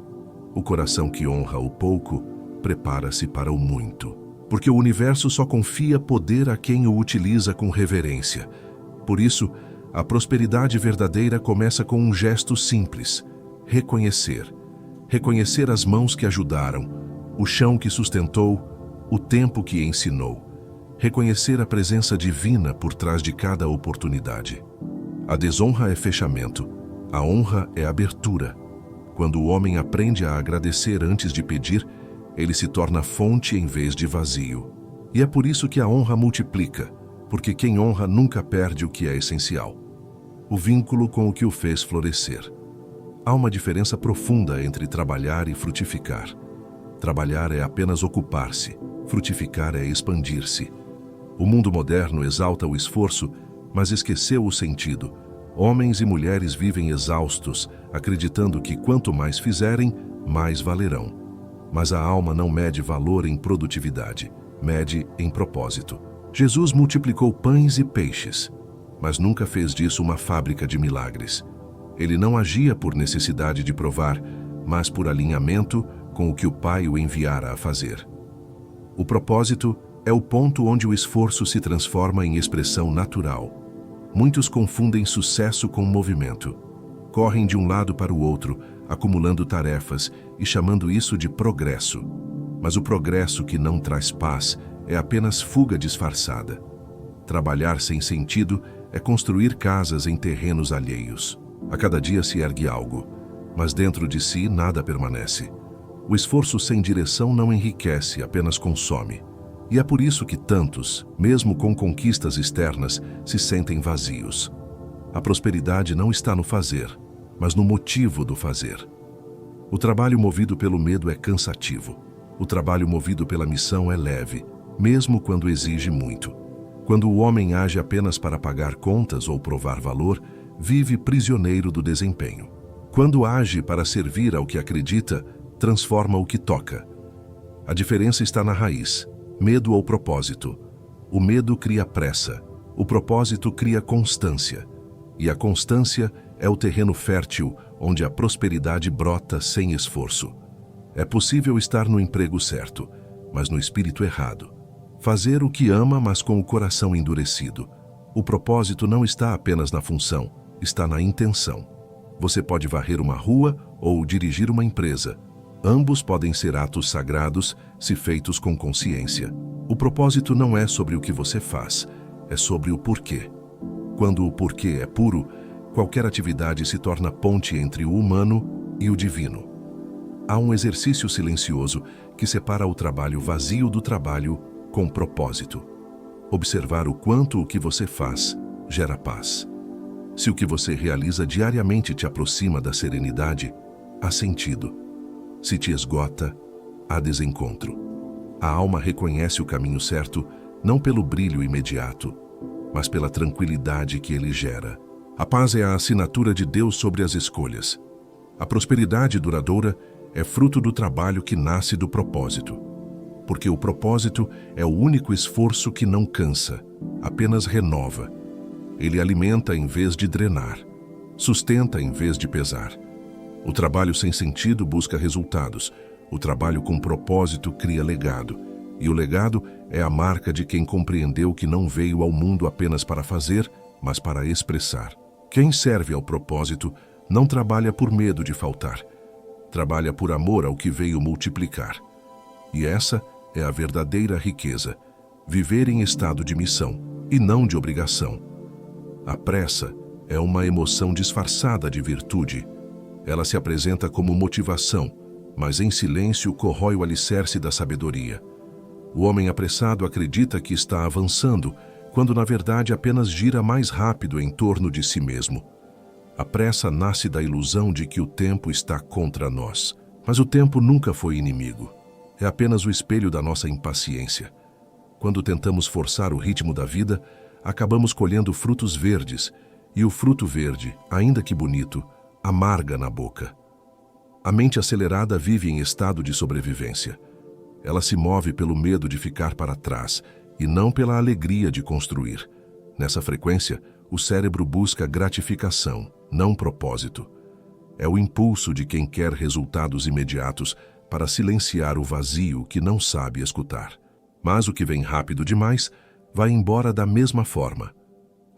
O coração que honra o pouco prepara-se para o muito. Porque o universo só confia poder a quem o utiliza com reverência. Por isso, a prosperidade verdadeira começa com um gesto simples: reconhecer. Reconhecer as mãos que ajudaram, o chão que sustentou, o tempo que ensinou. Reconhecer a presença divina por trás de cada oportunidade. A desonra é fechamento, a honra é abertura. Quando o homem aprende a agradecer antes de pedir, ele se torna fonte em vez de vazio. E é por isso que a honra multiplica, porque quem honra nunca perde o que é essencial: o vínculo com o que o fez florescer. Há uma diferença profunda entre trabalhar e frutificar. Trabalhar é apenas ocupar-se, frutificar é expandir-se. O mundo moderno exalta o esforço, mas esqueceu o sentido. Homens e mulheres vivem exaustos, acreditando que quanto mais fizerem, mais valerão. Mas a alma não mede valor em produtividade, mede em propósito. Jesus multiplicou pães e peixes, mas nunca fez disso uma fábrica de milagres. Ele não agia por necessidade de provar, mas por alinhamento com o que o Pai o enviara a fazer. O propósito é o ponto onde o esforço se transforma em expressão natural. Muitos confundem sucesso com movimento. Correm de um lado para o outro, acumulando tarefas e chamando isso de progresso. Mas o progresso que não traz paz é apenas fuga disfarçada. Trabalhar sem sentido é construir casas em terrenos alheios. A cada dia se ergue algo, mas dentro de si nada permanece. O esforço sem direção não enriquece, apenas consome. E é por isso que tantos, mesmo com conquistas externas, se sentem vazios. A prosperidade não está no fazer, mas no motivo do fazer. O trabalho movido pelo medo é cansativo. O trabalho movido pela missão é leve, mesmo quando exige muito. Quando o homem age apenas para pagar contas ou provar valor, vive prisioneiro do desempenho. Quando age para servir ao que acredita, transforma o que toca. A diferença está na raiz, medo ou propósito. O medo cria pressa, o propósito cria constância, e a constância é o terreno fértil onde a prosperidade brota sem esforço. É possível estar no emprego certo, mas no espírito errado. Fazer o que ama, mas com o coração endurecido. O propósito não está apenas na função, está na intenção. Você pode varrer uma rua ou dirigir uma empresa. Ambos podem ser atos sagrados se feitos com consciência. O propósito não é sobre o que você faz, é sobre o porquê. Quando o porquê é puro, qualquer atividade se torna ponte entre o humano e o divino. Há um exercício silencioso que separa o trabalho vazio do trabalho com propósito. Observar o quanto o que você faz gera paz. Se o que você realiza diariamente te aproxima da serenidade, há sentido. Se te esgota, há desencontro. A alma reconhece o caminho certo não pelo brilho imediato, mas pela tranquilidade que ele gera. A paz é a assinatura de Deus sobre as escolhas. A prosperidade duradoura é fruto do trabalho que nasce do propósito. Porque o propósito é o único esforço que não cansa, apenas renova. Ele alimenta em vez de drenar, sustenta em vez de pesar. O trabalho sem sentido busca resultados. O trabalho com propósito cria legado. E o legado é a marca de quem compreendeu que não veio ao mundo apenas para fazer, mas para expressar. Quem serve ao propósito não trabalha por medo de faltar. Trabalha por amor ao que veio multiplicar. E essa é a verdadeira riqueza. Viver em estado de missão e não de obrigação. A pressa é uma emoção disfarçada de virtude. Ela se apresenta como motivação, mas em silêncio corrói o alicerce da sabedoria. O homem apressado acredita que está avançando, quando na verdade apenas gira mais rápido em torno de si mesmo. A pressa nasce da ilusão de que o tempo está contra nós. Mas o tempo nunca foi inimigo. É apenas o espelho da nossa impaciência. Quando tentamos forçar o ritmo da vida, acabamos colhendo frutos verdes, e o fruto verde, ainda que bonito, amarga na boca. A mente acelerada vive em estado de sobrevivência. Ela se move pelo medo de ficar para trás e não pela alegria de construir. Nessa frequência, o cérebro busca gratificação, não propósito. É o impulso de quem quer resultados imediatos para silenciar o vazio que não sabe escutar. Mas o que vem rápido demais vai embora da mesma forma.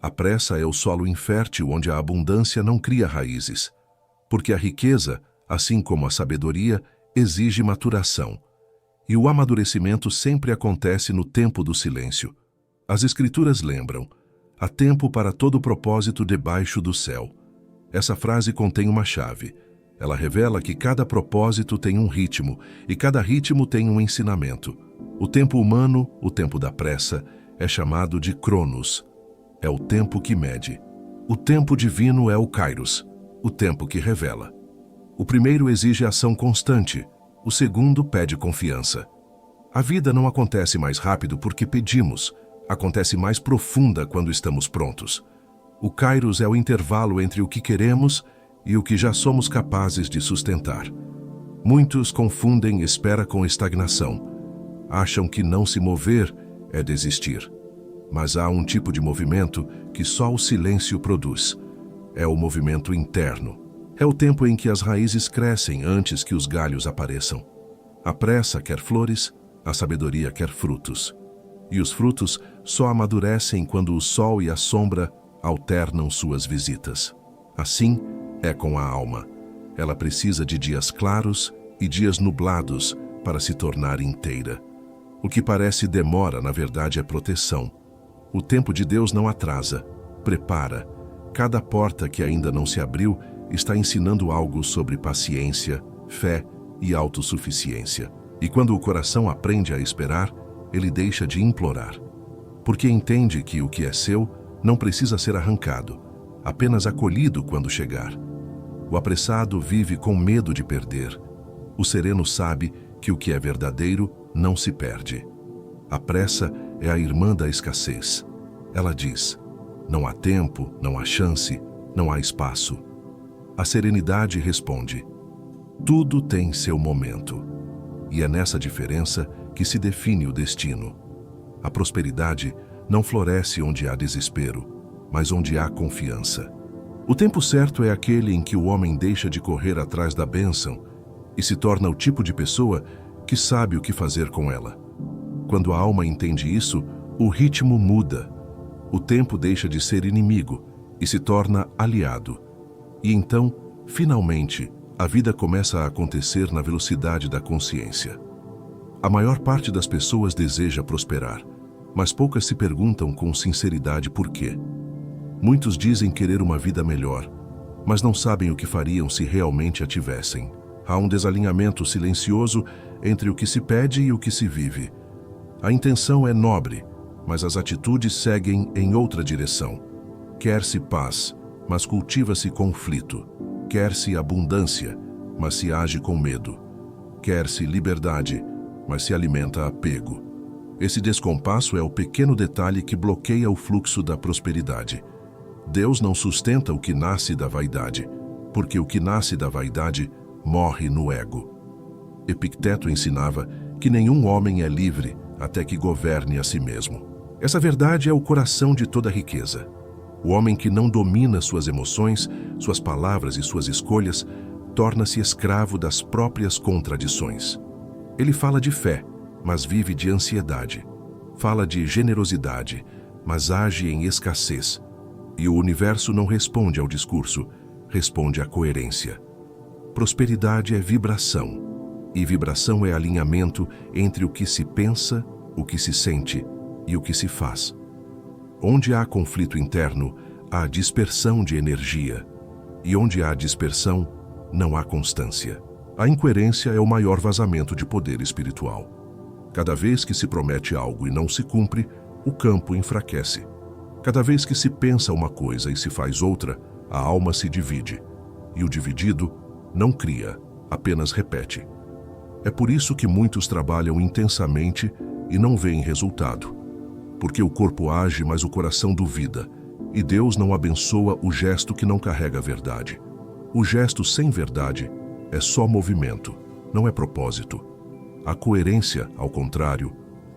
A pressa é o solo infértil onde a abundância não cria raízes. Porque a riqueza, assim como a sabedoria, exige maturação. E o amadurecimento sempre acontece no tempo do silêncio. As Escrituras lembram: há tempo para todo propósito debaixo do céu. Essa frase contém uma chave. Ela revela que cada propósito tem um ritmo, e cada ritmo tem um ensinamento. O tempo humano, o tempo da pressa, é chamado de Cronos. É o tempo que mede. O tempo divino é o Kairos, o tempo que revela. O primeiro exige ação constante, o segundo pede confiança. A vida não acontece mais rápido porque pedimos, acontece mais profunda quando estamos prontos. O Kairos é o intervalo entre o que queremos e o que já somos capazes de sustentar. Muitos confundem espera com estagnação. Acham que não se mover é desistir. Mas há um tipo de movimento que só o silêncio produz. É o movimento interno. É o tempo em que as raízes crescem antes que os galhos apareçam. A pressa quer flores, a sabedoria quer frutos. E os frutos só amadurecem quando o sol e a sombra alternam suas visitas. Assim é com a alma. Ela precisa de dias claros e dias nublados para se tornar inteira. O que parece demora, na verdade, é proteção. O tempo de Deus não atrasa, prepara. Cada porta que ainda não se abriu está ensinando algo sobre paciência, fé e autossuficiência. E quando o coração aprende a esperar, ele deixa de implorar. Porque entende que o que é seu não precisa ser arrancado, apenas acolhido quando chegar. O apressado vive com medo de perder. O sereno sabe que o que é verdadeiro não se perde. A pressa é a irmã da escassez. Ela diz: não há tempo, não há chance, não há espaço. A serenidade responde: tudo tem seu momento. E é nessa diferença que se define o destino. A prosperidade não floresce onde há desespero, mas onde há confiança. O tempo certo é aquele em que o homem deixa de correr atrás da bênção e se torna o tipo de pessoa que sabe o que fazer com ela. Quando a alma entende isso, o ritmo muda. O tempo deixa de ser inimigo e se torna aliado. E então, finalmente, a vida começa a acontecer na velocidade da consciência. A maior parte das pessoas deseja prosperar, mas poucas se perguntam com sinceridade por quê. Muitos dizem querer uma vida melhor, mas não sabem o que fariam se realmente a tivessem. Há um desalinhamento silencioso entre o que se pede e o que se vive. A intenção é nobre, mas as atitudes seguem em outra direção. Quer-se paz, mas cultiva-se conflito. Quer-se abundância, mas se age com medo. Quer-se liberdade, mas se alimenta apego. Esse descompasso é o pequeno detalhe que bloqueia o fluxo da prosperidade. Deus não sustenta o que nasce da vaidade, porque o que nasce da vaidade morre no ego. Epicteto ensinava que nenhum homem é livre até que governe a si mesmo. Essa verdade é o coração de toda riqueza. O homem que não domina suas emoções, suas palavras e suas escolhas, torna-se escravo das próprias contradições. Ele fala de fé, mas vive de ansiedade. Fala de generosidade, mas age em escassez. E o universo não responde ao discurso, responde à coerência. Prosperidade é vibração, e vibração é alinhamento entre o que se pensa, o que se sente e o que se faz. Onde há conflito interno, há dispersão de energia, e onde há dispersão, não há constância. A incoerência é o maior vazamento de poder espiritual. Cada vez que se promete algo e não se cumpre, o campo enfraquece. Cada vez que se pensa uma coisa e se faz outra, a alma se divide. E o dividido não cria, apenas repete. É por isso que muitos trabalham intensamente e não veem resultado. Porque o corpo age, mas o coração duvida. E Deus não abençoa o gesto que não carrega a verdade. O gesto sem verdade é só movimento, não é propósito. A coerência, ao contrário,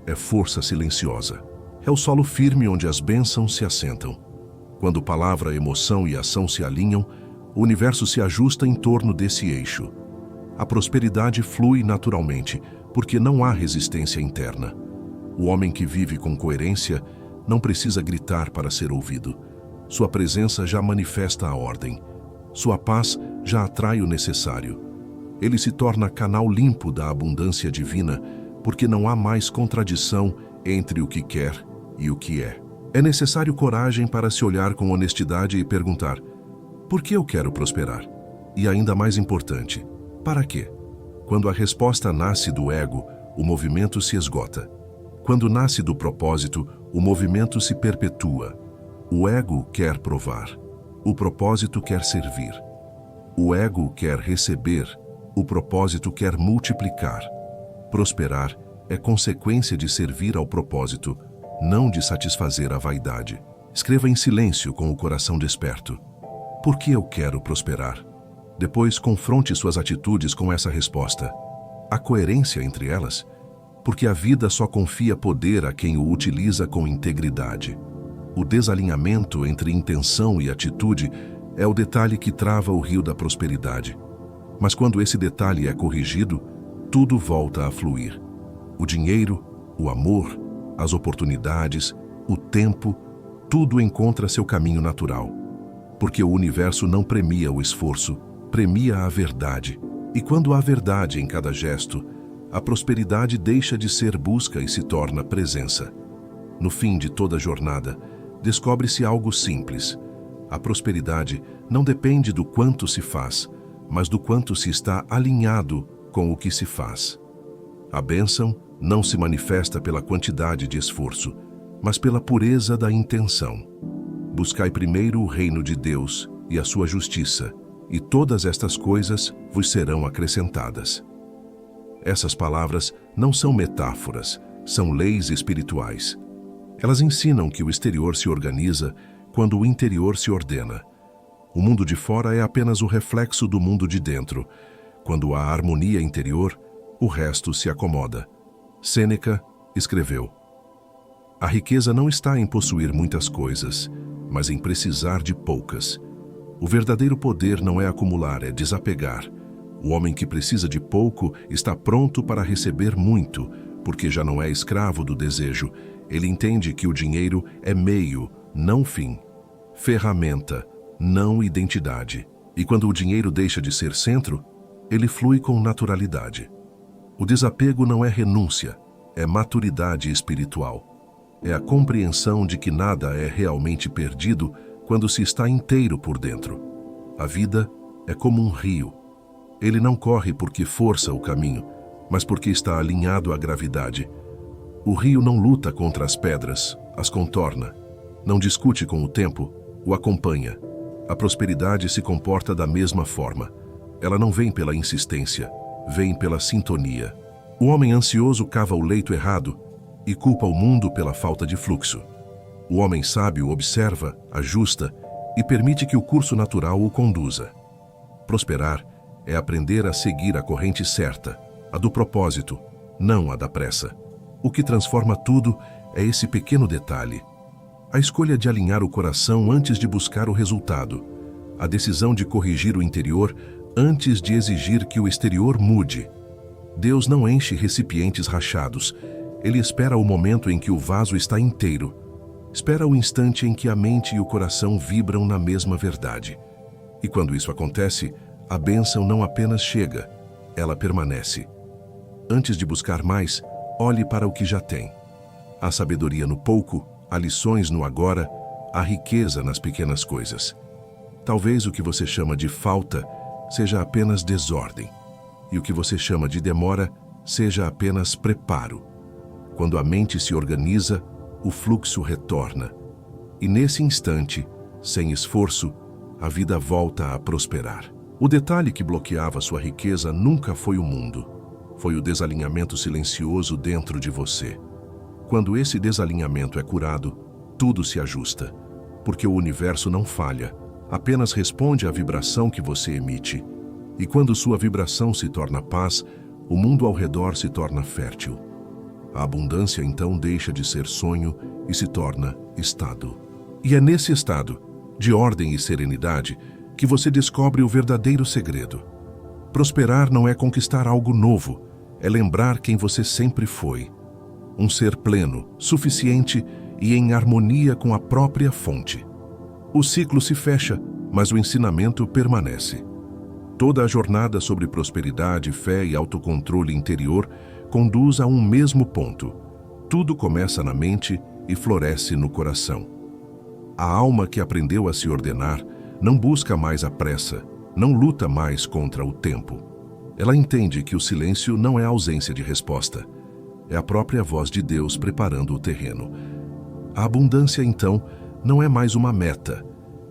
é força silenciosa. É o solo firme onde as bênçãos se assentam. Quando palavra, emoção e ação se alinham, o universo se ajusta em torno desse eixo. A prosperidade flui naturalmente, porque não há resistência interna. O homem que vive com coerência não precisa gritar para ser ouvido. Sua presença já manifesta a ordem. Sua paz já atrai o necessário. Ele se torna canal limpo da abundância divina, porque não há mais contradição entre o que quer e o que é. É necessário coragem para se olhar com honestidade e perguntar: por que eu quero prosperar? E ainda mais importante, para quê? Quando a resposta nasce do ego, o movimento se esgota. Quando nasce do propósito, o movimento se perpetua. O ego quer provar. O propósito quer servir. O ego quer receber. O propósito quer multiplicar. Prosperar é consequência de servir ao propósito, não de satisfazer a vaidade. Escreva em silêncio com o coração desperto. Por que eu quero prosperar? Depois confronte suas atitudes com essa resposta. Há coerência entre elas? Porque a vida só confia poder a quem o utiliza com integridade. O desalinhamento entre intenção e atitude é o detalhe que trava o rio da prosperidade. Mas quando esse detalhe é corrigido, tudo volta a fluir. O dinheiro, o amor, as oportunidades, o tempo, tudo encontra seu caminho natural. Porque o universo não premia o esforço, premia a verdade. E quando há verdade em cada gesto, a prosperidade deixa de ser busca e se torna presença. No fim de toda a jornada, descobre-se algo simples. A prosperidade não depende do quanto se faz, mas do quanto se está alinhado com o que se faz. A bênção não se manifesta pela quantidade de esforço, mas pela pureza da intenção. Buscai primeiro o reino de Deus e a sua justiça, e todas estas coisas vos serão acrescentadas. Essas palavras não são metáforas, são leis espirituais. Elas ensinam que o exterior se organiza quando o interior se ordena. O mundo de fora é apenas o reflexo do mundo de dentro. Quando há harmonia interior, o resto se acomoda. Sêneca escreveu: A riqueza não está em possuir muitas coisas, mas em precisar de poucas. O verdadeiro poder não é acumular, é desapegar. O homem que precisa de pouco está pronto para receber muito, porque já não é escravo do desejo. Ele entende que o dinheiro é meio, não fim. Ferramenta, não identidade. E quando o dinheiro deixa de ser centro, ele flui com naturalidade. O desapego não é renúncia, é maturidade espiritual. É a compreensão de que nada é realmente perdido quando se está inteiro por dentro. A vida é como um rio. Ele não corre porque força o caminho, mas porque está alinhado à gravidade. O rio não luta contra as pedras, as contorna. Não discute com o tempo, o acompanha. A prosperidade se comporta da mesma forma. Ela não vem pela insistência, vem pela sintonia. O homem ansioso cava o leito errado e culpa o mundo pela falta de fluxo. O homem sábio observa, ajusta e permite que o curso natural o conduza. Prosperar é aprender a seguir a corrente certa, a do propósito, não a da pressa. O que transforma tudo é esse pequeno detalhe. A escolha de alinhar o coração antes de buscar o resultado. A decisão de corrigir o interior antes de exigir que o exterior mude. Deus não enche recipientes rachados. Ele espera o momento em que o vaso está inteiro. Espera o instante em que a mente e o coração vibram na mesma verdade. E quando isso acontece, a bênção não apenas chega, ela permanece. Antes de buscar mais, olhe para o que já tem. Há sabedoria no pouco, há lições no agora, há riqueza nas pequenas coisas. Talvez o que você chama de falta seja apenas desordem, e o que você chama de demora seja apenas preparo. Quando a mente se organiza, o fluxo retorna. E nesse instante, sem esforço, a vida volta a prosperar. O detalhe que bloqueava sua riqueza nunca foi o mundo. Foi o desalinhamento silencioso dentro de você. Quando esse desalinhamento é curado, tudo se ajusta. Porque o universo não falha, apenas responde à vibração que você emite. E quando sua vibração se torna paz, o mundo ao redor se torna fértil. A abundância então deixa de ser sonho e se torna estado. E é nesse estado, de ordem e serenidade, que você descobre o verdadeiro segredo. Prosperar não é conquistar algo novo, é lembrar quem você sempre foi. Um ser pleno, suficiente e em harmonia com a própria fonte. O ciclo se fecha, mas o ensinamento permanece. Toda a jornada sobre prosperidade, fé e autocontrole interior conduz a um mesmo ponto. Tudo começa na mente e floresce no coração. A alma que aprendeu a se ordenar não busca mais a pressa, não luta mais contra o tempo. Ela entende que o silêncio não é ausência de resposta, é a própria voz de Deus preparando o terreno. A abundância, então, não é mais uma meta,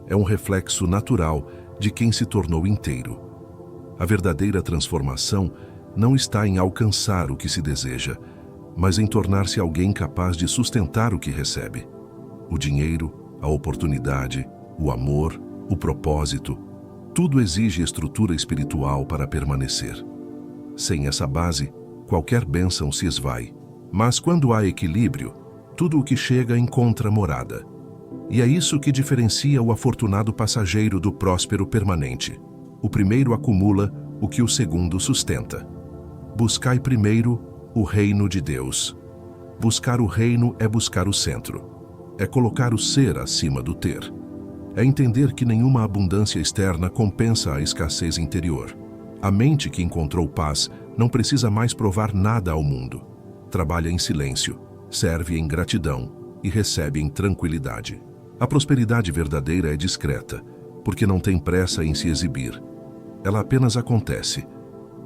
é um reflexo natural de quem se tornou inteiro. A verdadeira transformação não está em alcançar o que se deseja, mas em tornar-se alguém capaz de sustentar o que recebe. O dinheiro, a oportunidade, o amor, o propósito, tudo exige estrutura espiritual para permanecer. Sem essa base, qualquer bênção se esvai. Mas quando há equilíbrio, tudo o que chega encontra morada. E é isso que diferencia o afortunado passageiro do próspero permanente. O primeiro acumula o que o segundo sustenta. Buscai primeiro o reino de Deus. Buscar o reino é buscar o centro. É colocar o ser acima do ter. É entender que nenhuma abundância externa compensa a escassez interior. A mente que encontrou paz não precisa mais provar nada ao mundo. Trabalha em silêncio, serve em gratidão e recebe em tranquilidade. A prosperidade verdadeira é discreta, porque não tem pressa em se exibir. Ela apenas acontece.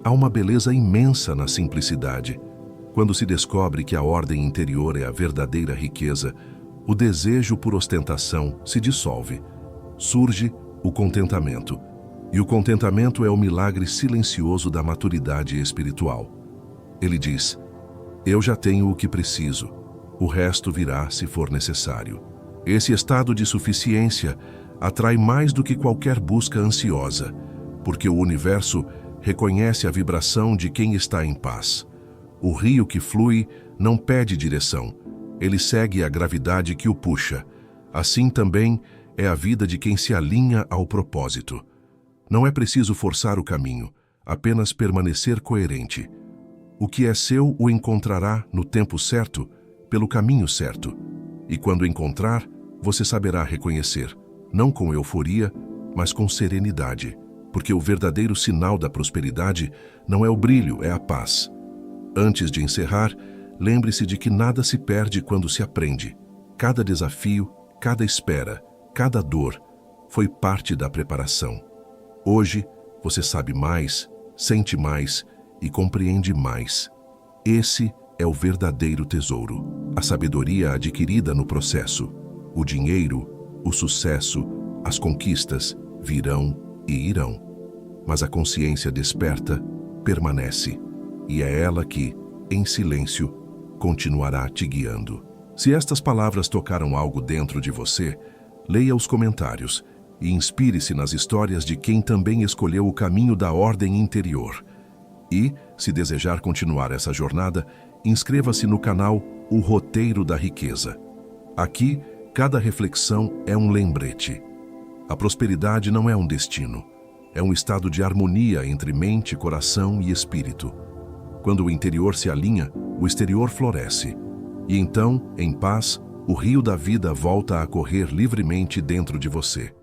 Há uma beleza imensa na simplicidade. Quando se descobre que a ordem interior é a verdadeira riqueza, o desejo por ostentação se dissolve. Surge o contentamento. E o contentamento é o milagre silencioso da maturidade espiritual. Ele diz: eu já tenho o que preciso, o resto virá se for necessário. Esse estado de suficiência atrai mais do que qualquer busca ansiosa, porque o universo reconhece a vibração de quem está em paz. O rio que flui não pede direção, ele segue a gravidade que o puxa. Assim também é a vida de quem se alinha ao propósito. Não é preciso forçar o caminho, apenas permanecer coerente. O que é seu o encontrará no tempo certo, pelo caminho certo. E quando encontrar, você saberá reconhecer, não com euforia, mas com serenidade, porque o verdadeiro sinal da prosperidade não é o brilho, é a paz. Antes de encerrar, lembre-se de que nada se perde quando se aprende. Cada desafio, cada espera, cada dor foi parte da preparação. Hoje, você sabe mais, sente mais e compreende mais. Esse é o verdadeiro tesouro, a sabedoria adquirida no processo. O dinheiro, o sucesso, as conquistas virão e irão. Mas a consciência desperta permanece, e é ela que, em silêncio, continuará te guiando. Se estas palavras tocaram algo dentro de você, leia os comentários e inspire-se nas histórias de quem também escolheu o caminho da ordem interior. E, se desejar continuar essa jornada, inscreva-se no canal O Roteiro da Riqueza. Aqui, cada reflexão é um lembrete. A prosperidade não é um destino, é um estado de harmonia entre mente, coração e espírito. Quando o interior se alinha, o exterior floresce. E então, em paz, o rio da vida volta a correr livremente dentro de você.